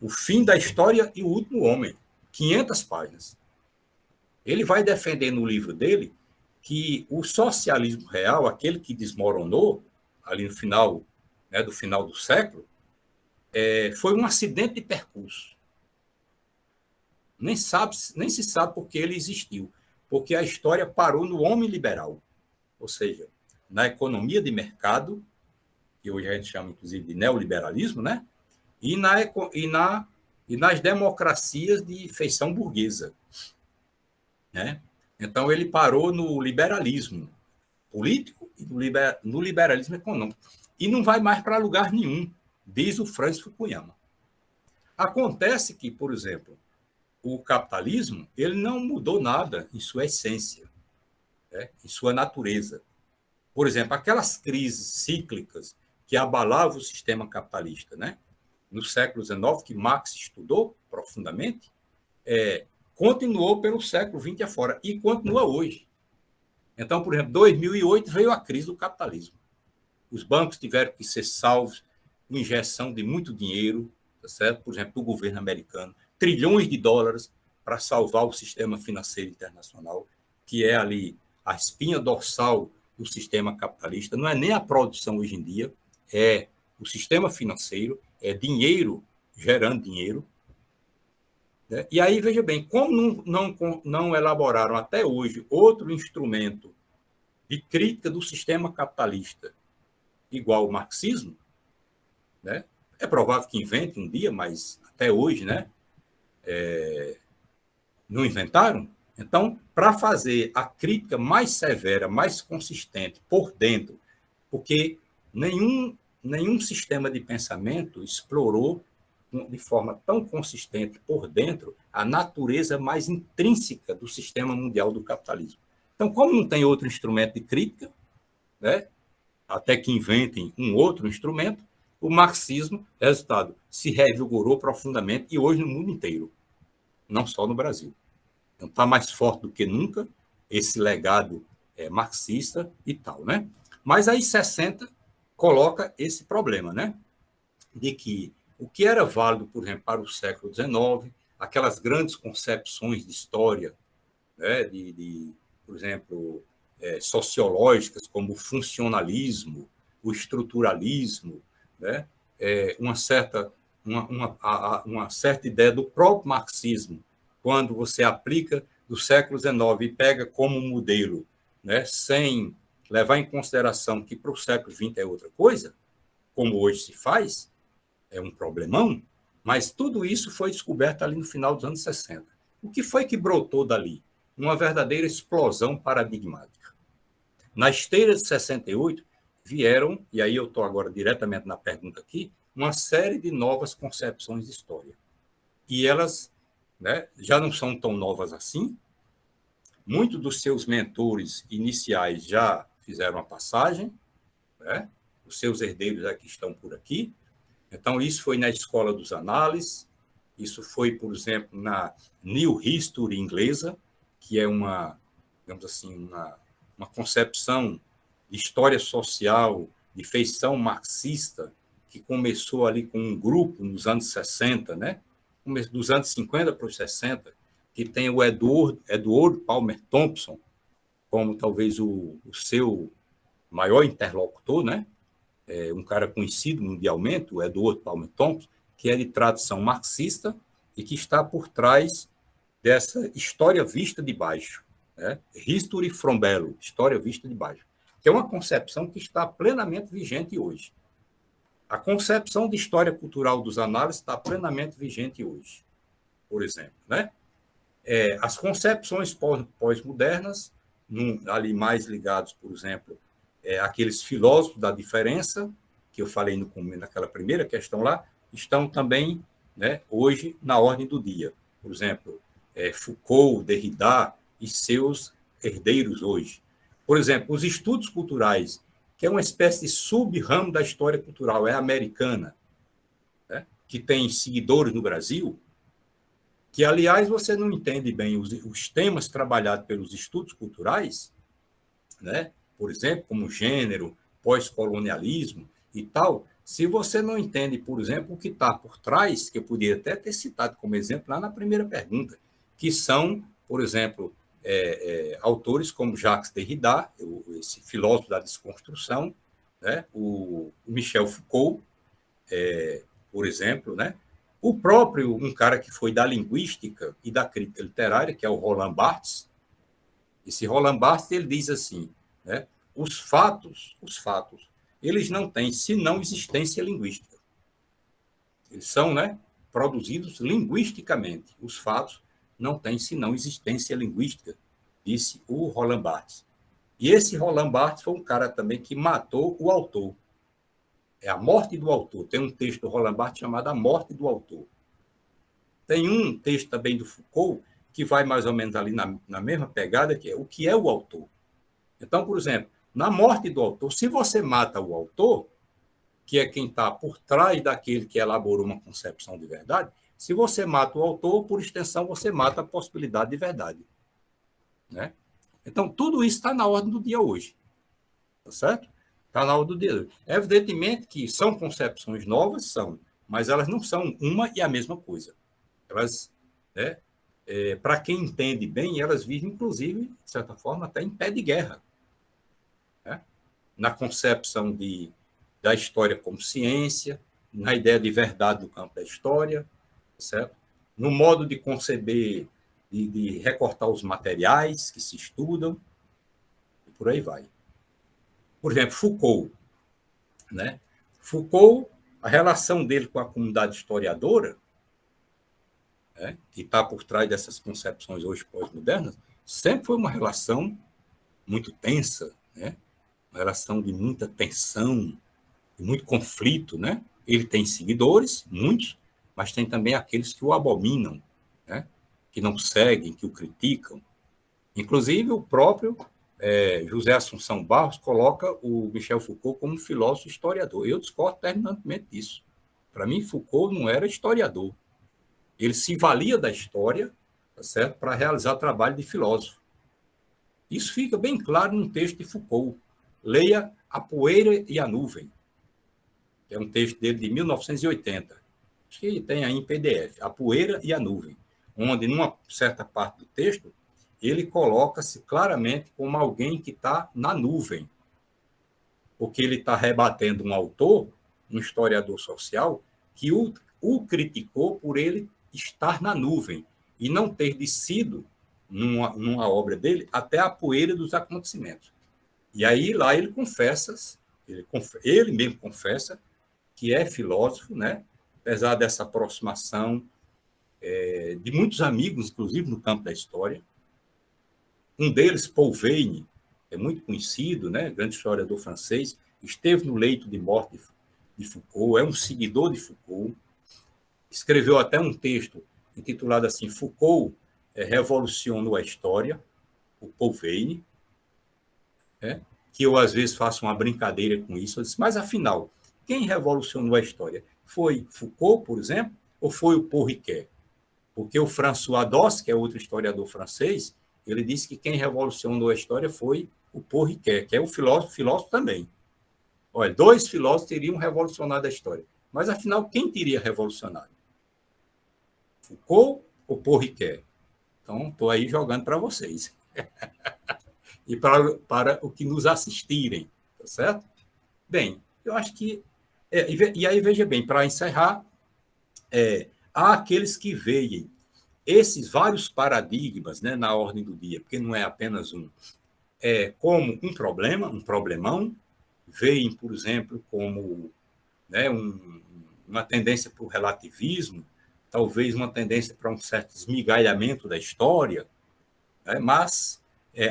O Fim da História e o Último Homem, 500 páginas. Ele vai defender no livro dele que o socialismo real, aquele que desmoronou ali no final, né, do final do século, foi um acidente de percurso. Nem se sabe por que ele existiu, porque a história parou no homem liberal, ou seja, na economia de mercado, que hoje a gente chama inclusive de neoliberalismo, né? E nas democracias de feição burguesa, né? Então ele parou no liberalismo político e no liberalismo econômico e não vai mais para lugar nenhum, diz o Francis Fukuyama. Acontece que, por exemplo, o capitalismo ele não mudou nada em sua essência, né? Em sua natureza. Por exemplo, aquelas crises cíclicas que abalavam o sistema capitalista, né? No século XIX, que Marx estudou profundamente, continuou pelo século XX afora e continua hoje. Então, por exemplo, em 2008 veio a crise do capitalismo. Os bancos tiveram que ser salvos, injeção de muito dinheiro, tá certo? Por exemplo, do governo americano, trilhões de dólares para salvar o sistema financeiro internacional, que é ali a espinha dorsal do sistema capitalista. Não é nem a produção hoje em dia, é o sistema financeiro, é dinheiro gerando dinheiro. Né? E aí, veja bem, como não elaboraram até hoje outro instrumento de crítica do sistema capitalista igual o marxismo, né? É provável que inventem um dia, mas até hoje, né? Não inventaram. Então, para fazer a crítica mais severa, mais consistente por dentro, porque nenhum sistema de pensamento explorou de forma tão consistente por dentro a natureza mais intrínseca do sistema mundial do capitalismo. Então, como não tem outro instrumento de crítica, né, até que inventem um outro instrumento, o marxismo, resultado, se revigorou profundamente e hoje no mundo inteiro, não só no Brasil. Então, está mais forte do que nunca esse legado marxista e tal, né? Mas aí 60 coloca esse problema, né? De que o que era válido, por exemplo, para o século XIX, aquelas grandes concepções de história, né? Por exemplo, sociológicas, como o funcionalismo, o estruturalismo, né? Uma certa ideia do próprio marxismo, quando você aplica do século XIX e pega como modelo, né? Sem levar em consideração que para o século XX é outra coisa, como hoje se faz, é um problemão, mas tudo isso foi descoberto ali no final dos anos 60. O que foi que brotou dali? Uma verdadeira explosão paradigmática. Na esteira de 68, vieram, e aí eu estou agora diretamente na pergunta aqui, uma série de novas concepções de história. E elas, né, já não são tão novas assim. Muitos dos seus mentores iniciais já fizeram a passagem, né? Os seus herdeiros aqui estão por aqui. Então, isso foi na Escola dos Análises, isso foi, por exemplo, na New History inglesa, que é digamos assim, uma concepção de história social, de feição marxista, que começou ali com um grupo nos anos 60, né? Dos anos 50 para os 60, que tem o Edward Palmer Thompson como talvez o seu maior interlocutor, né? Um cara conhecido mundialmente, o Edward Palmer Thompson, que é de tradição marxista e que está por trás dessa história vista de baixo, né? History from below, história vista de baixo, que é uma concepção que está plenamente vigente hoje. A concepção de história cultural dos análises está plenamente vigente hoje, por exemplo, né? As concepções pós-modernas, ali mais ligados, por exemplo, aqueles filósofos da diferença, que eu falei naquela primeira questão lá, estão também, né, hoje na ordem do dia. Por exemplo, Foucault, Derrida e seus herdeiros hoje. Por exemplo, os estudos culturais, que é uma espécie de sub-ramo da história cultural, é americana, né, que tem seguidores no Brasil, que, aliás, você não entende bem os temas trabalhados pelos estudos culturais, né? Por exemplo, como gênero, pós-colonialismo e tal, se você não entende, por exemplo, o que está por trás, que eu poderia até ter citado como exemplo lá na primeira pergunta, que são, por exemplo, autores como Jacques Derrida, esse filósofo da desconstrução, né? O Michel Foucault, por exemplo, né? O próprio, um cara que foi da linguística e da crítica literária, que é o Roland Barthes. Esse Roland Barthes, ele diz assim, né? Os fatos, eles não têm senão existência linguística. Eles são, né, produzidos linguisticamente. Os fatos não têm senão existência linguística, disse o Roland Barthes. E esse Roland Barthes foi um cara também que matou o autor. É a morte do autor. Tem um texto do Roland Barthes chamado A Morte do Autor. Tem um texto também do Foucault que vai mais ou menos ali na mesma pegada, que é o que é o autor. Então, por exemplo, na morte do autor, se você mata o autor, que é quem está por trás daquele que elaborou uma concepção de verdade, se você mata o autor, por extensão, você mata a possibilidade de verdade. Né? Então, tudo isso está na ordem do dia hoje. Tá certo? Está na ordem do dia. Evidentemente que são concepções novas, mas elas não são uma e a mesma coisa. Elas, né, para quem entende bem, elas vivem, inclusive, de certa forma, até em pé de guerra. Né? Na concepção da história como ciência, na ideia de verdade do campo da história, certo? No modo de conceber, de recortar os materiais que se estudam, e por aí vai. Por exemplo, Foucault. Né? Foucault, a relação dele com a comunidade historiadora, né, que está por trás dessas concepções hoje pós-modernas, sempre foi uma relação muito tensa, né? Uma relação de muita tensão, de muito conflito. Né? Ele tem seguidores, muitos, mas tem também aqueles que o abominam, né? Que não seguem, que o criticam. Inclusive, o próprio José Assunção Barros coloca o Michel Foucault como filósofo historiador. Eu discordo terminantemente disso. Para mim, Foucault não era historiador. Ele se valia da história, tá certo, para realizar trabalho de filósofo. Isso fica bem claro num texto de Foucault. Leia A Poeira e a Nuvem. É um texto dele de 1980. Acho que tem aí em PDF. A Poeira e a Nuvem. Onde, numa certa parte do texto, ele coloca-se claramente como alguém que está na nuvem, porque ele está rebatendo um autor, um historiador social, que o criticou por ele estar na nuvem e não ter descido numa obra dele até a poeira dos acontecimentos. E aí lá ele confessa, ele mesmo confessa que é filósofo, né? Apesar dessa aproximação de muitos amigos, inclusive no campo da história. Um deles, Paul Veyne, é muito conhecido, né? Grande historiador francês, esteve no leito de morte de Foucault, é um seguidor de Foucault, escreveu até um texto intitulado assim, Foucault revolucionou a história, o Paul Veyne, né? Que eu às vezes faço uma brincadeira com isso, eu disse, mas afinal, quem revolucionou a história? Foi Foucault, por exemplo, ou foi o Paul Ricoeur? Porque o François Doss, que é outro historiador francês, ele disse que quem revolucionou a história foi o Paul Ricoeur, que é um filósofo também. Olha, 2 filósofos teriam revolucionado a história. Mas, afinal, quem teria revolucionado? Foucault ou Paul Ricoeur? Então, estou aí jogando para vocês. E para o que nos assistirem, tá certo? Bem, eu acho que... e aí, veja bem, para encerrar, há aqueles que veem esses vários paradigmas, né, na ordem do dia, porque não é apenas um, como um problema, um problemão, veem, por exemplo, como né, uma tendência para o relativismo, talvez uma tendência para um certo esmigalhamento da história, né, mas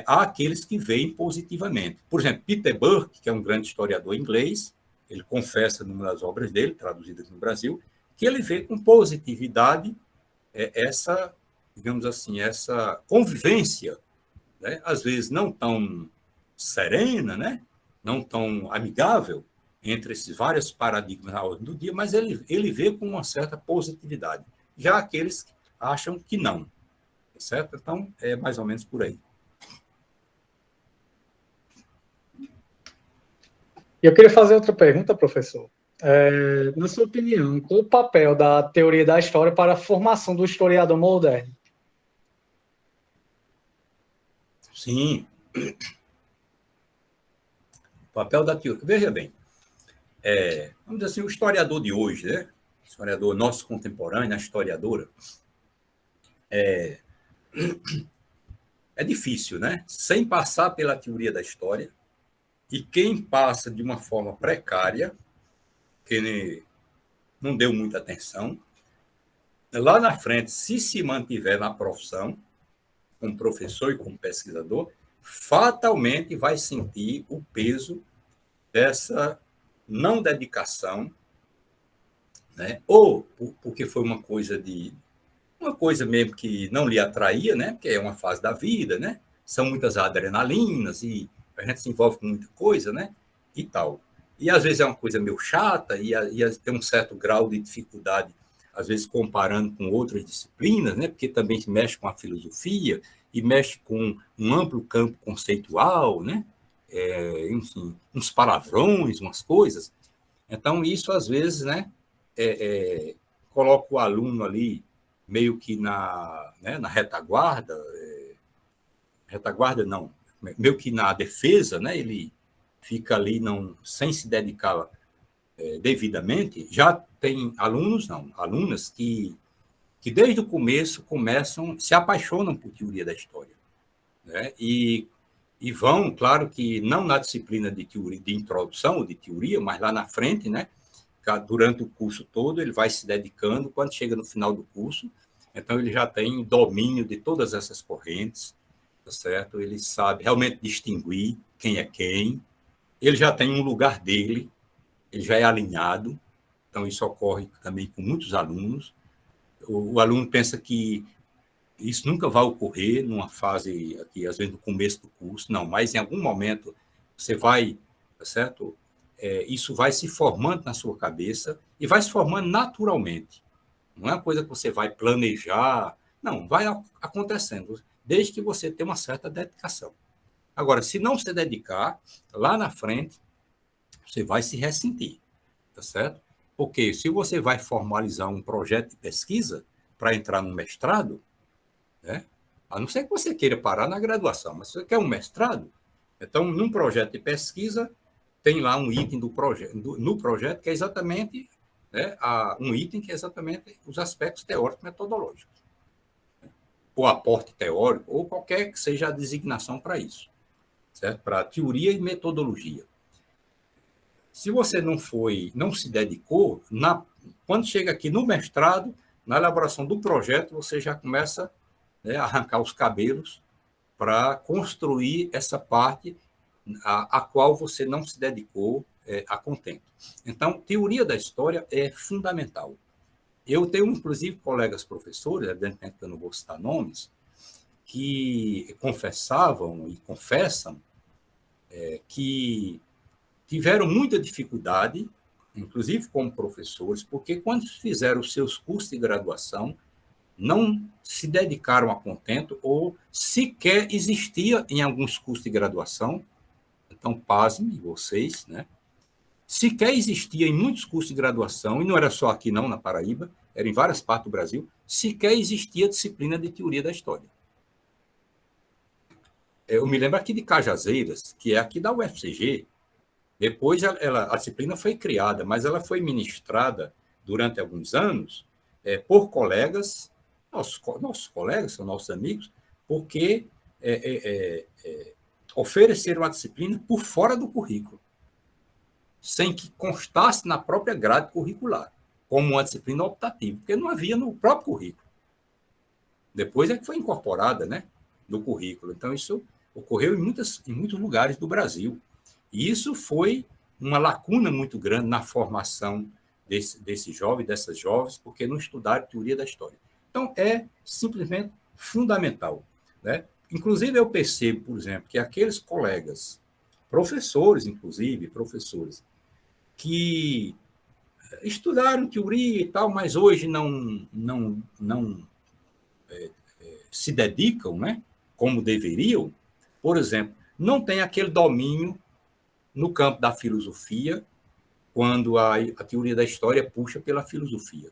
há aqueles que veem positivamente. Por exemplo, Peter Burke, que é um grande historiador inglês, ele confessa numa das obras dele, traduzidas no Brasil, que ele vê com positividade essa, digamos assim, essa convivência, né, às vezes não tão serena, né, não tão amigável, entre esses vários paradigmas na ordem do dia, mas ele vê com uma certa positividade. Já aqueles que acham que não, certo? Então, é mais ou menos por aí. Eu queria fazer outra pergunta, professor. Na sua opinião, qual o papel da teoria da história para a formação do historiador moderno? Sim. O papel da teoria. Veja bem, vamos dizer assim, o historiador de hoje, né? O historiador nosso contemporâneo, a historiadora, é difícil, né? Sem passar pela teoria da história, e quem passa de uma forma precária, que não deu muita atenção, lá na frente, se mantiver na profissão, como professor e como pesquisador, fatalmente vai sentir o peso dessa não dedicação, né? Ou porque foi uma coisa mesmo que não lhe atraía, né? Porque é uma fase da vida, né? São muitas adrenalinas e a gente se envolve com muita coisa, né? E tal. E às vezes é uma coisa meio chata e tem um certo grau de dificuldade, às vezes comparando com outras disciplinas, né? Porque também se mexe com a filosofia e mexe com um amplo campo conceitual, né? Enfim, uns palavrões, umas coisas. Então, isso às vezes, né? Coloca o aluno ali meio que na retaguarda, retaguarda não, meio que na defesa, né? Ele fica ali sem se dedicar devidamente. Já tem alunas que desde o começo se apaixonam por teoria da história, né? E vão, claro que não na disciplina de teoria, de introdução ou de teoria, mas lá na frente, né? Durante o curso todo, ele vai se dedicando, quando chega no final do curso, então ele já tem domínio de todas essas correntes, tá certo? Ele sabe realmente distinguir quem é quem, ele já tem um lugar dele, ele já é alinhado, então isso ocorre também com muitos alunos. O aluno pensa que isso nunca vai ocorrer numa fase, aqui, às vezes, no começo do curso, não, mas em algum momento você vai, tá certo? Isso vai se formando na sua cabeça e vai se formando naturalmente. Não é uma coisa que você vai planejar, não, vai acontecendo, desde que você tenha uma certa dedicação. Agora, se não se dedicar, lá na frente, você vai se ressentir, tá certo? Porque se você vai formalizar um projeto de pesquisa para entrar no mestrado, né? A não ser que você queira parar na graduação, mas se você quer um mestrado, então, num projeto de pesquisa, tem lá um item no projeto que é exatamente, né, um item que é exatamente os aspectos teóricos metodológicos. O aporte teórico, ou qualquer que seja a designação para isso, certo? Para teoria e metodologia. Se você não se dedicou, quando chega aqui no mestrado, na elaboração do projeto, você já começa, né, a arrancar os cabelos para construir essa parte a qual você não se dedicou a contento. Então, teoria da história é fundamental. Eu tenho, inclusive, colegas professores, evidentemente que eu não vou citar nomes, que confessavam e confessam que tiveram muita dificuldade, inclusive como professores, porque quando fizeram os seus cursos de graduação, não se dedicaram a contento ou sequer existia em alguns cursos de graduação. Então, pasmem vocês, né? Sequer existia em muitos cursos de graduação, e não era só aqui não, na Paraíba, era em várias partes do Brasil, sequer existia disciplina de teoria da história. Eu me lembro aqui de Cajazeiras, que é aqui da UFCG. Depois a disciplina foi criada, mas ela foi ministrada durante alguns anos por colegas, nossos colegas, são nossos amigos, porque ofereceram a disciplina por fora do currículo. sem que constasse na própria grade curricular, como uma disciplina optativa, porque não havia no próprio currículo. Depois é que foi incorporada, né, no currículo. Então, isso ocorreu em muitos lugares do Brasil. E isso foi uma lacuna muito grande na formação desse jovem, dessas jovens, porque não estudaram teoria da história. Então, é simplesmente fundamental, né? Inclusive, eu percebo, por exemplo, que aqueles colegas, professores, inclusive, professores, que estudaram teoria e tal, mas hoje não se dedicam, né, como deveriam, por exemplo, não tem aquele domínio no campo da filosofia, quando a teoria da história puxa pela filosofia.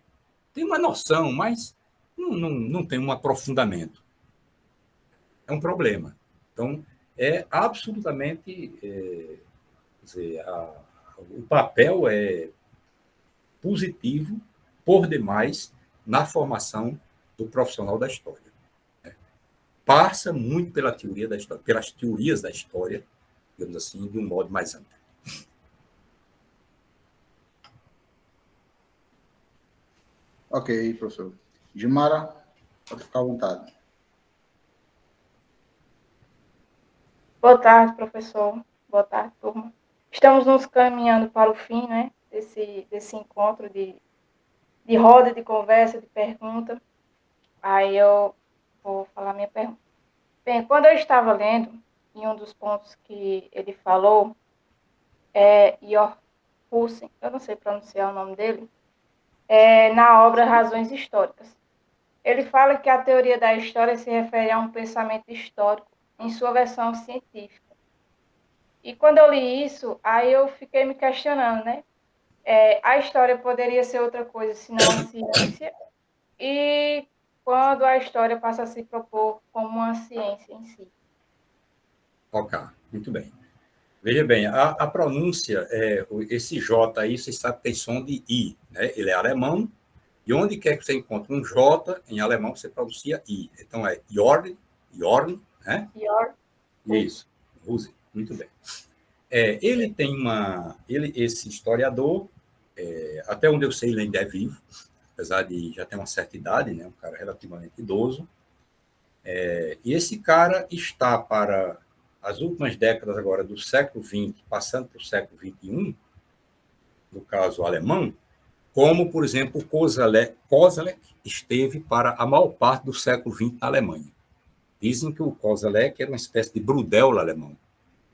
Tem uma noção, mas não tem um aprofundamento. É um problema. Então, é absolutamente... o papel é positivo, por demais, na formação do profissional da história. Passa muito pela teoria da história, pelas teorias da história, digamos assim, de um modo mais amplo. Ok, professor. Gilmara, pode ficar à vontade. Boa tarde, professor. Boa tarde, turma. Estamos nos caminhando para o fim, né, desse encontro de roda de conversa, de pergunta. Aí eu vou falar minha pergunta. Bem, quando eu estava lendo, em um dos pontos que ele falou, Yor Husserl, eu não sei pronunciar o nome dele, na obra Razões Históricas. Ele fala que a teoria da história se refere a um pensamento histórico em sua versão científica. E quando eu li isso, aí eu fiquei me questionando, né? A história poderia ser outra coisa senão a ciência, e quando a história passa a se propor como uma ciência em si. Ok, muito bem. Veja bem, a pronúncia, esse J aí, você sabe que tem som de I, né? Ele é alemão, e onde quer que você encontre um J, em alemão você pronuncia I. Então é Jorn, né? Yor. Isso, use, muito bem. Ele tem esse historiador, até onde eu sei, ele ainda é vivo, apesar de já ter uma certa idade, né? Um cara relativamente idoso. E esse cara está para as últimas décadas agora do século XX, passando para o século XXI, no caso alemão, como, por exemplo, Koselleck esteve para a maior parte do século XX na Alemanha. Dizem que o Koselleck era uma espécie de Brudel alemão,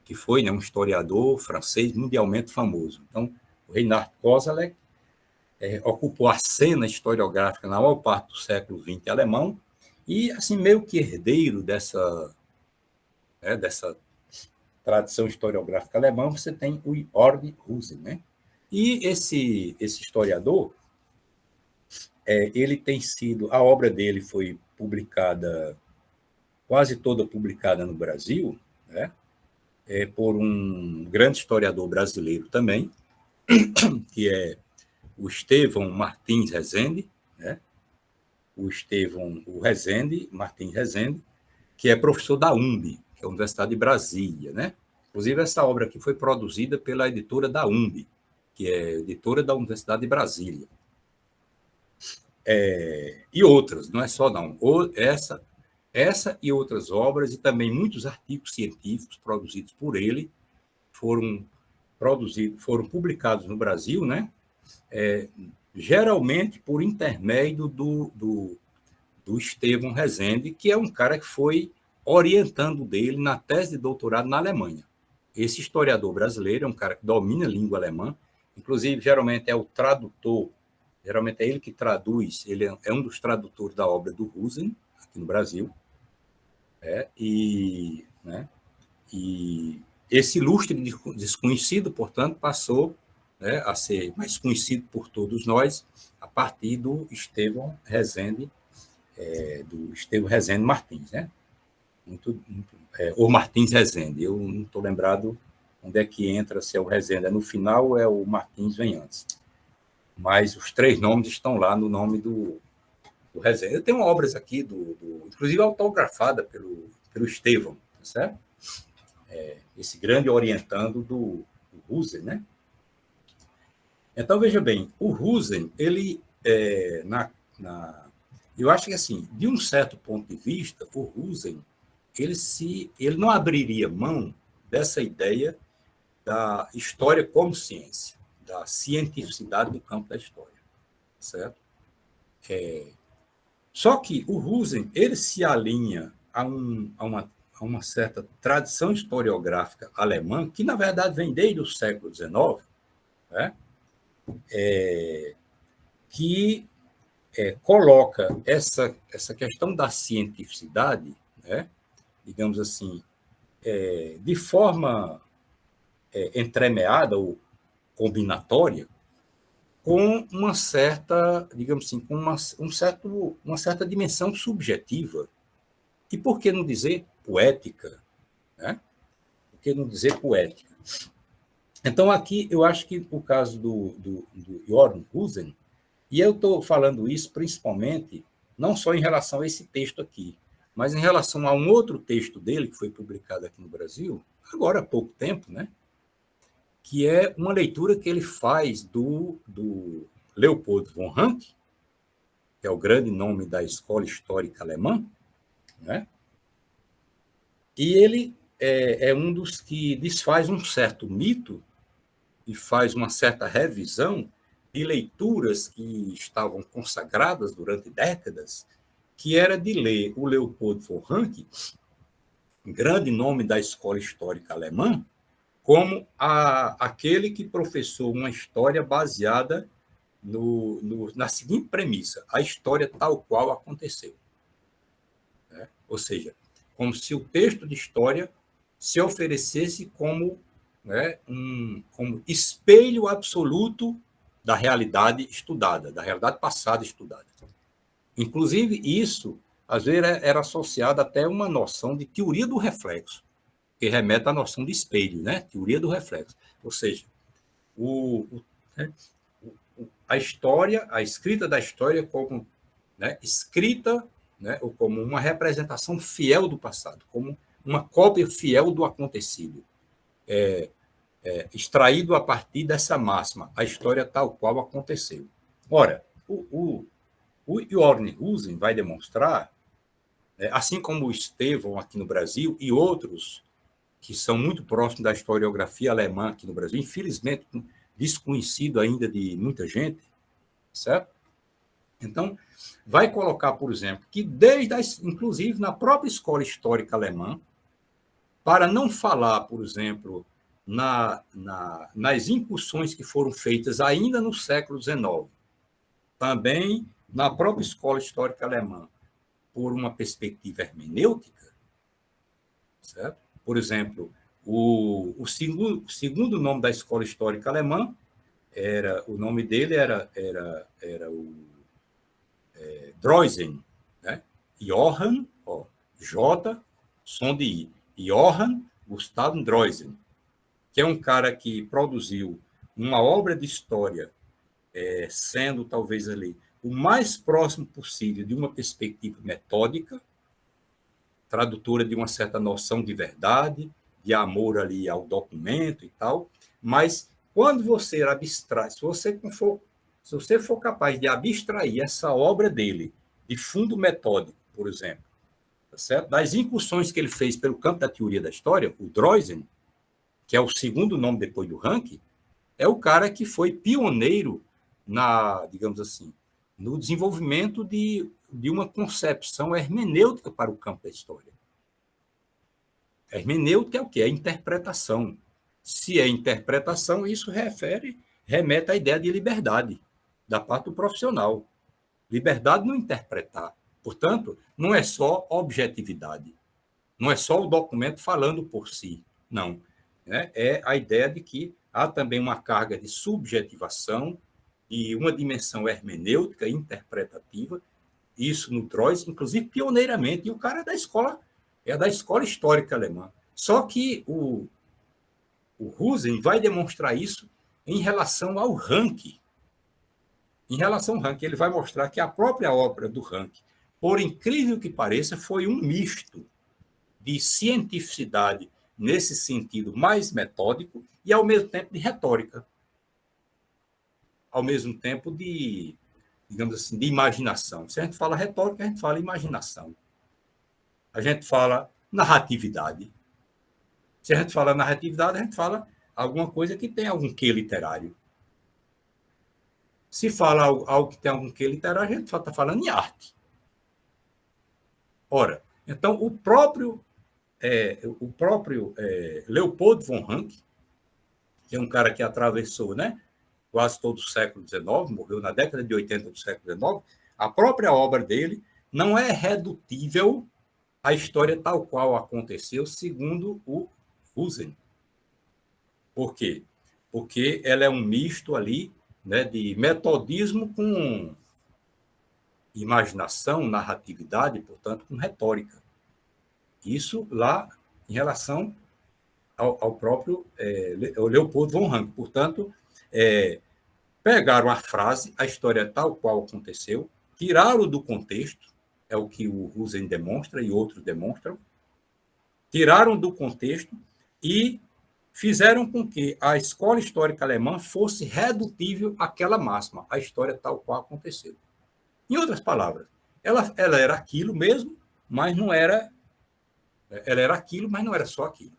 que foi, né, um historiador francês mundialmente famoso. Então, o Reinhard Koselleck ocupou a cena historiográfica na maior parte do século XX alemão e, assim, meio que herdeiro dessa tradição historiográfica alemã, você tem o Jorn Husserl, né? E esse historiador, ele tem sido, a obra dele foi publicada, quase toda publicada no Brasil, né? Por um grande historiador brasileiro também, que é o Estevão Martins Rezende, né? O Rezende, Martins Rezende, que é professor da UMB, que é a Universidade de Brasília, né? Inclusive, essa obra aqui foi produzida pela editora da UMB, que é editora da Universidade de Brasília. E outras, não é só não. Essa e outras obras, e também muitos artigos científicos produzidos por ele, foram publicados no Brasil, né? Geralmente por intermédio do Estevão Rezende, que é um cara que foi orientando dele na tese de doutorado na Alemanha. Esse historiador brasileiro é um cara que domina a língua alemã, inclusive, geralmente é o tradutor, geralmente é ele que traduz, ele é um dos tradutores da obra do Husserl, aqui no Brasil, e esse ilustre desconhecido, portanto, passou, né, a ser mais conhecido por todos nós a partir do Estevão Rezende Martins, né? Ou Martins Rezende, eu não estou lembrado onde é que entra, se é o Rezende no final ou é o Martins vem antes. Mas os três nomes estão lá no nome do Rezende. Eu tenho obras aqui, inclusive autografada pelo Estevão, tá certo? Esse grande orientando do Husserl, né? Então, veja bem, o Husen, ele, eu acho que, assim, de um certo ponto de vista, o Husen, ele não abriria mão dessa ideia da história como ciência, da cientificidade do campo da história, certo? Só que o Husen, ele se alinha a uma certa tradição historiográfica alemã, que, na verdade, vem desde o século XIX, né? Que coloca essa questão da cientificidade, né? Digamos assim, de forma entremeada ou combinatória, com uma certa, digamos assim, com uma certa dimensão subjetiva. E por que não dizer poética? Né? Por que não dizer poética? Então, aqui, eu acho que o caso do Jorn Husen, e eu estou falando isso principalmente, não só em relação a esse texto aqui, mas em relação a um outro texto dele, que foi publicado aqui no Brasil, agora há pouco tempo, né? Que é uma leitura que ele faz do Leopold von Ranke, que é o grande nome da escola histórica alemã, né? E ele é um dos que desfaz um certo mito e faz uma certa revisão de leituras que estavam consagradas durante décadas, que era de ler o Leopold von Ranke, grande nome da escola histórica alemã, como aquele que professou uma história baseada na seguinte premissa: a história tal qual aconteceu. Né? Ou seja, como se o texto de história se oferecesse como, né, como espelho absoluto da realidade estudada, da realidade passada estudada. Inclusive, isso, às vezes, era associado até a uma noção de teoria do reflexo, que remete à noção de espelho, né? Teoria do reflexo. Ou seja, a história, a escrita da história como, né, escrita, né, ou como uma representação fiel do passado, como uma cópia fiel do acontecido, extraído a partir dessa máxima, a história tal qual aconteceu. Ora, o Jorn Husen vai demonstrar, assim como o Estevão aqui no Brasil e outros que são muito próximos da historiografia alemã aqui no Brasil, infelizmente desconhecido ainda de muita gente, certo? Então, vai colocar, por exemplo, que inclusive na própria escola histórica alemã, para não falar, por exemplo, nas incursões que foram feitas ainda no século XIX, também na própria escola histórica alemã, por uma perspectiva hermenêutica, certo? Por exemplo, o segundo nome da escola histórica alemã, o nome dele era o Droysen, né? Johann, J, som de I, Johann Gustav Droysen, que é um cara que produziu uma obra de história, sendo talvez ali o mais próximo possível de uma perspectiva metódica, tradutora de uma certa noção de verdade, de amor ali ao documento e tal, mas quando você abstrai, se você for capaz de abstrair essa obra dele de fundo metódico, por exemplo, tá certo? Das incursões que ele fez pelo campo da teoria da história, o Droysen, que é o segundo nome depois do Ranke, é o cara que foi pioneiro digamos assim, no desenvolvimento de uma concepção hermenêutica para o campo da história. A hermenêutica é o quê? É a interpretação. Se é interpretação, isso remete à ideia de liberdade da parte do profissional. Liberdade no interpretar. Portanto, não é só objetividade. Não é só o documento falando por si. Não. É a ideia de que há também uma carga de subjetivação e uma dimensão hermenêutica, interpretativa, isso no Droysen, inclusive pioneiramente, e o cara é da escola histórica alemã. Só que o Husen vai demonstrar isso em relação ao Ranke. Em relação ao Ranke, ele vai mostrar que a própria obra do Ranke, por incrível que pareça, foi um misto de cientificidade nesse sentido mais metódico e, ao mesmo tempo, de retórica. ao mesmo tempo, de, digamos assim, de imaginação. Se a gente fala retórica, a gente fala imaginação. A gente fala narratividade. Se a gente fala narratividade, a gente fala alguma coisa que tem algum quê literário. Se fala algo que tem algum quê literário, a gente está falando em arte. Ora, então, o próprio Leopold von Ranke, que é um cara que atravessou, né, quase todo o século XIX, morreu na década de 80 do século XIX, a própria obra dele não é redutível à história tal qual aconteceu, segundo o Husen. Por quê? Porque ela é um misto ali, né, de metodismo com imaginação, narratividade, portanto, com retórica. Isso lá em relação ao próprio Leopold von Ranke. Portanto, pegaram a frase, a história tal qual aconteceu, tiraram do contexto, é o que o Husen demonstra e outros demonstram, tiraram do contexto e fizeram com que a escola histórica alemã fosse redutível àquela máxima, a história tal qual aconteceu. Em outras palavras, ela era aquilo mesmo, mas não era... Ela era aquilo, mas não era só aquilo.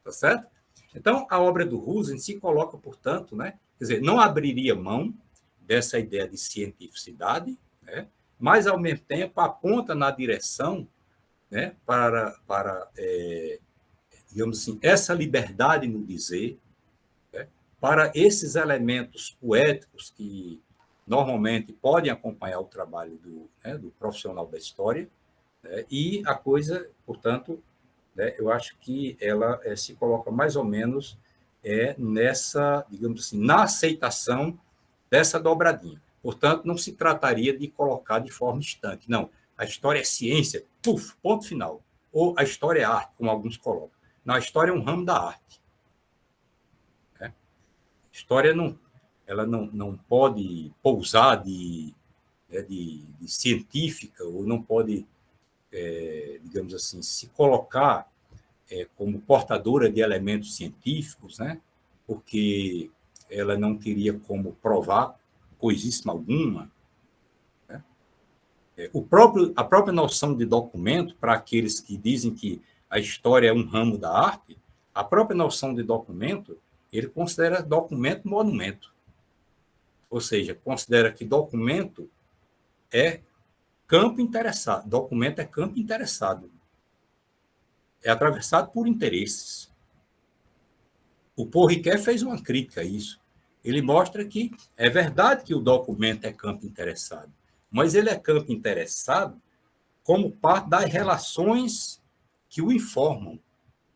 Tá certo? Então, a obra do Husen se coloca, portanto, né, quer dizer, não abriria mão dessa ideia de cientificidade, né, mas, ao mesmo tempo, aponta na direção, né, para digamos assim, essa liberdade no dizer, né, para esses elementos poéticos que normalmente podem acompanhar o trabalho do profissional da história, né, e a coisa, portanto, né, eu acho que ela se coloca mais ou menos nessa, digamos assim, na aceitação dessa dobradinha. Portanto, não se trataria de colocar de forma estanque. Não, a história é ciência, puf, ponto final. Ou a história é arte, como alguns colocam. Não, a história é um ramo da arte. Né? A história ela não pode pousar de científica, ou não pode, digamos assim, se colocar como portadora de elementos científicos, né? Porque ela não teria como provar coisíssima alguma. Né? A própria noção de documento, para aqueles que dizem que a história é um ramo da arte, a própria noção de documento, ele considera documento monumento. Ou seja, considera que documento é campo interessado. Documento é campo interessado. É atravessado por interesses. O Paul Ricoeur fez uma crítica a isso. Ele mostra que é verdade que o documento é campo interessado, mas ele é campo interessado como parte das relações que o informam,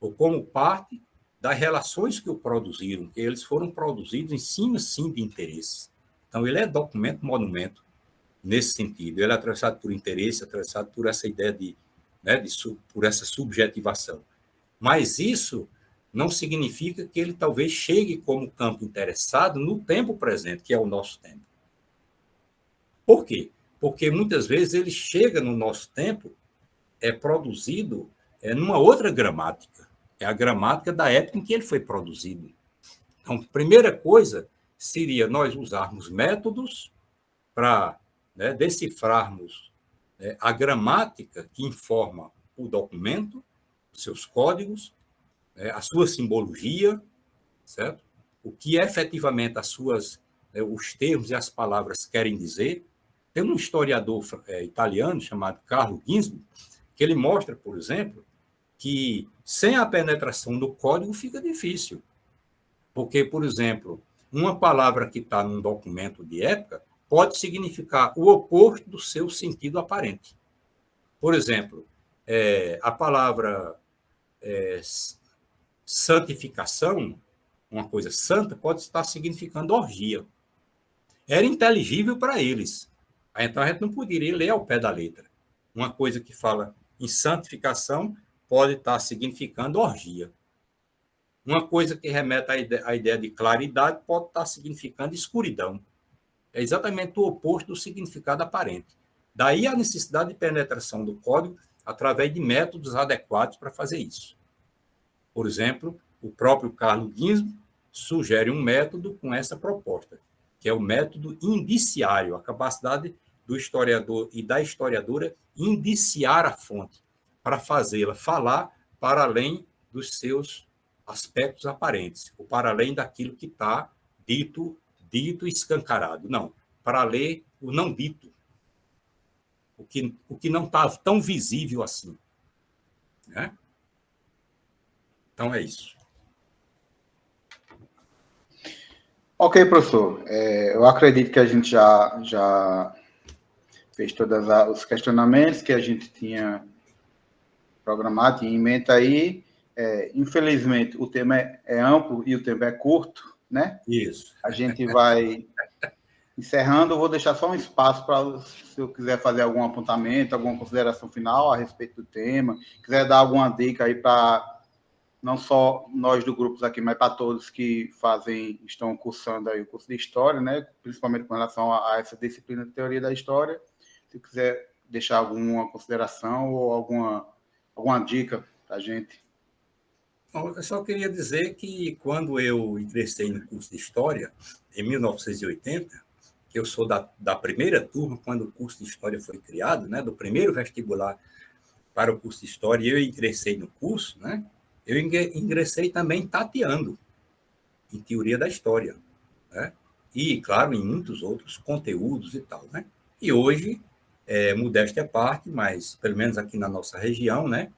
ou como parte das relações que o produziram, que eles foram produzidos em cima, sim, de interesses. Então, ele é documento-monumento nesse sentido. Ele é atravessado por interesse, atravessado por essa ideia por essa subjetivação. Mas isso não significa que ele talvez chegue como campo interessado no tempo presente, que é o nosso tempo. Por quê? Porque muitas vezes ele chega no nosso tempo produzido numa outra gramática. É a gramática da época em que ele foi produzido. Então, a primeira coisa seria nós usarmos métodos para decifrarmos a gramática que informa o documento, os seus códigos, a sua simbologia, certo? O que efetivamente os termos e as palavras querem dizer. Tem um historiador italiano chamado Carlo Ginzburg, que ele mostra, por exemplo, que sem a penetração do código fica difícil. Porque, por exemplo, uma palavra que está num documento de época pode significar o oposto do seu sentido aparente. Por exemplo, a palavra santificação, uma coisa santa, pode estar significando orgia. Era inteligível para eles. Então, a gente não poderia ler ao pé da letra. Uma coisa que fala em santificação pode estar significando orgia. Uma coisa que remete à ideia de claridade pode estar significando escuridão. É exatamente o oposto do significado aparente. Daí a necessidade de penetração do código através de métodos adequados para fazer isso. Por exemplo, o próprio Carlo Ginzburg sugere um método com essa proposta, que é o método indiciário, a capacidade do historiador e da historiadora indiciar a fonte, para fazê-la falar para além dos seus aspectos aparentes, ou para além daquilo que está dito e escancarado. Não, para ler o não dito, o que não está tão visível assim. Né? Então, é isso. Ok, professor. Eu acredito que a gente já fez todos os questionamentos que a gente tinha programado, tinha em mente aí. Infelizmente, o tema é amplo e o tempo é curto, né? Isso. A gente vai encerrando. Eu vou deixar só um espaço para, se eu quiser fazer algum apontamento, alguma consideração final a respeito do tema, quiser dar alguma dica aí para não só nós do grupo aqui, mas para todos que estão cursando aí o curso de História, né? Principalmente com relação a essa disciplina de Teoria da História. Se quiser deixar alguma consideração ou alguma dica para a gente. Bom, eu só queria dizer que quando eu ingressei no curso de História, em 1980, que eu sou da primeira turma, quando o curso de História foi criado, né? Do primeiro vestibular para o curso de História, e eu ingressei no curso, né? Eu ingressei também tateando em Teoria da História, né? E, claro, em muitos outros conteúdos e tal, né? E hoje, modéstia à parte, mas pelo menos aqui na nossa região, né?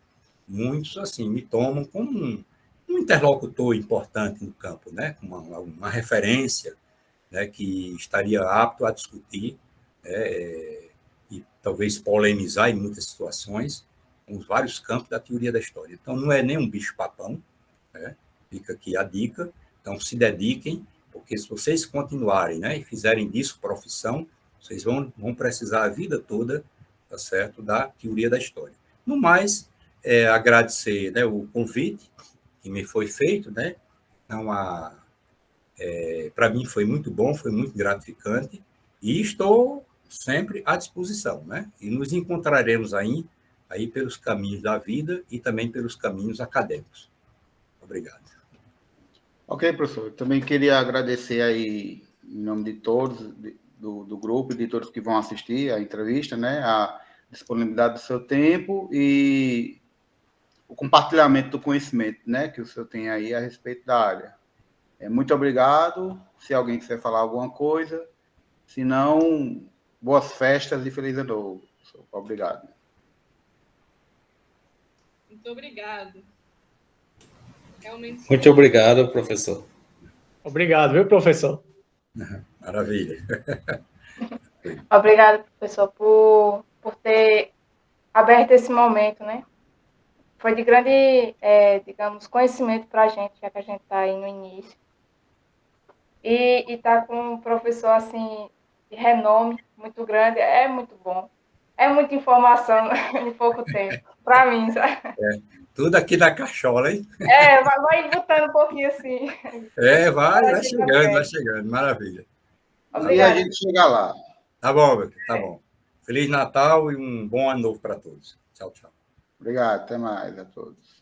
Muitos, assim, me tomam como um interlocutor importante no campo, né? Uma referência, né? Que estaria apto a discutir e talvez polemizar em muitas situações com os vários campos da teoria da história. Então, não é nem um bicho-papão, né? Fica aqui a dica. Então, se dediquem, porque se vocês continuarem, né, e fizerem disso profissão, vocês vão precisar a vida toda, tá certo, da teoria da história. No mais, agradecer, né, o convite que me foi feito, né? Então, para mim foi muito bom, foi muito gratificante, e estou sempre à disposição, né? E nos encontraremos aí pelos caminhos da vida e também pelos caminhos acadêmicos. Obrigado. Ok, professor. Eu também queria agradecer aí, em nome de todos, do grupo e de todos que vão assistir a entrevista, né? A disponibilidade do seu tempo e o compartilhamento do conhecimento, né? Que o senhor tem aí a respeito da área. Muito obrigado. Se alguém quiser falar alguma coisa, se não, boas festas e feliz ano novo. Obrigado. Muito obrigado. Realmente. Muito obrigado, professor. Obrigado, viu, professor? Maravilha. Obrigada, professor, por ter aberto esse momento, né? Foi de grande, digamos, conhecimento para a gente, já que a gente está aí no início. E estar com um professor, assim, de renome muito grande, é muito bom. É muita informação em pouco tempo, para mim, sabe? Tudo aqui da cachola, hein? Vai botando um pouquinho assim. Vai chegando, maravilha. E a gente chega lá. Tá bom, meu filho, tá bom. Feliz Natal e um bom ano novo para todos. Tchau, tchau. Obrigado, até mais a todos.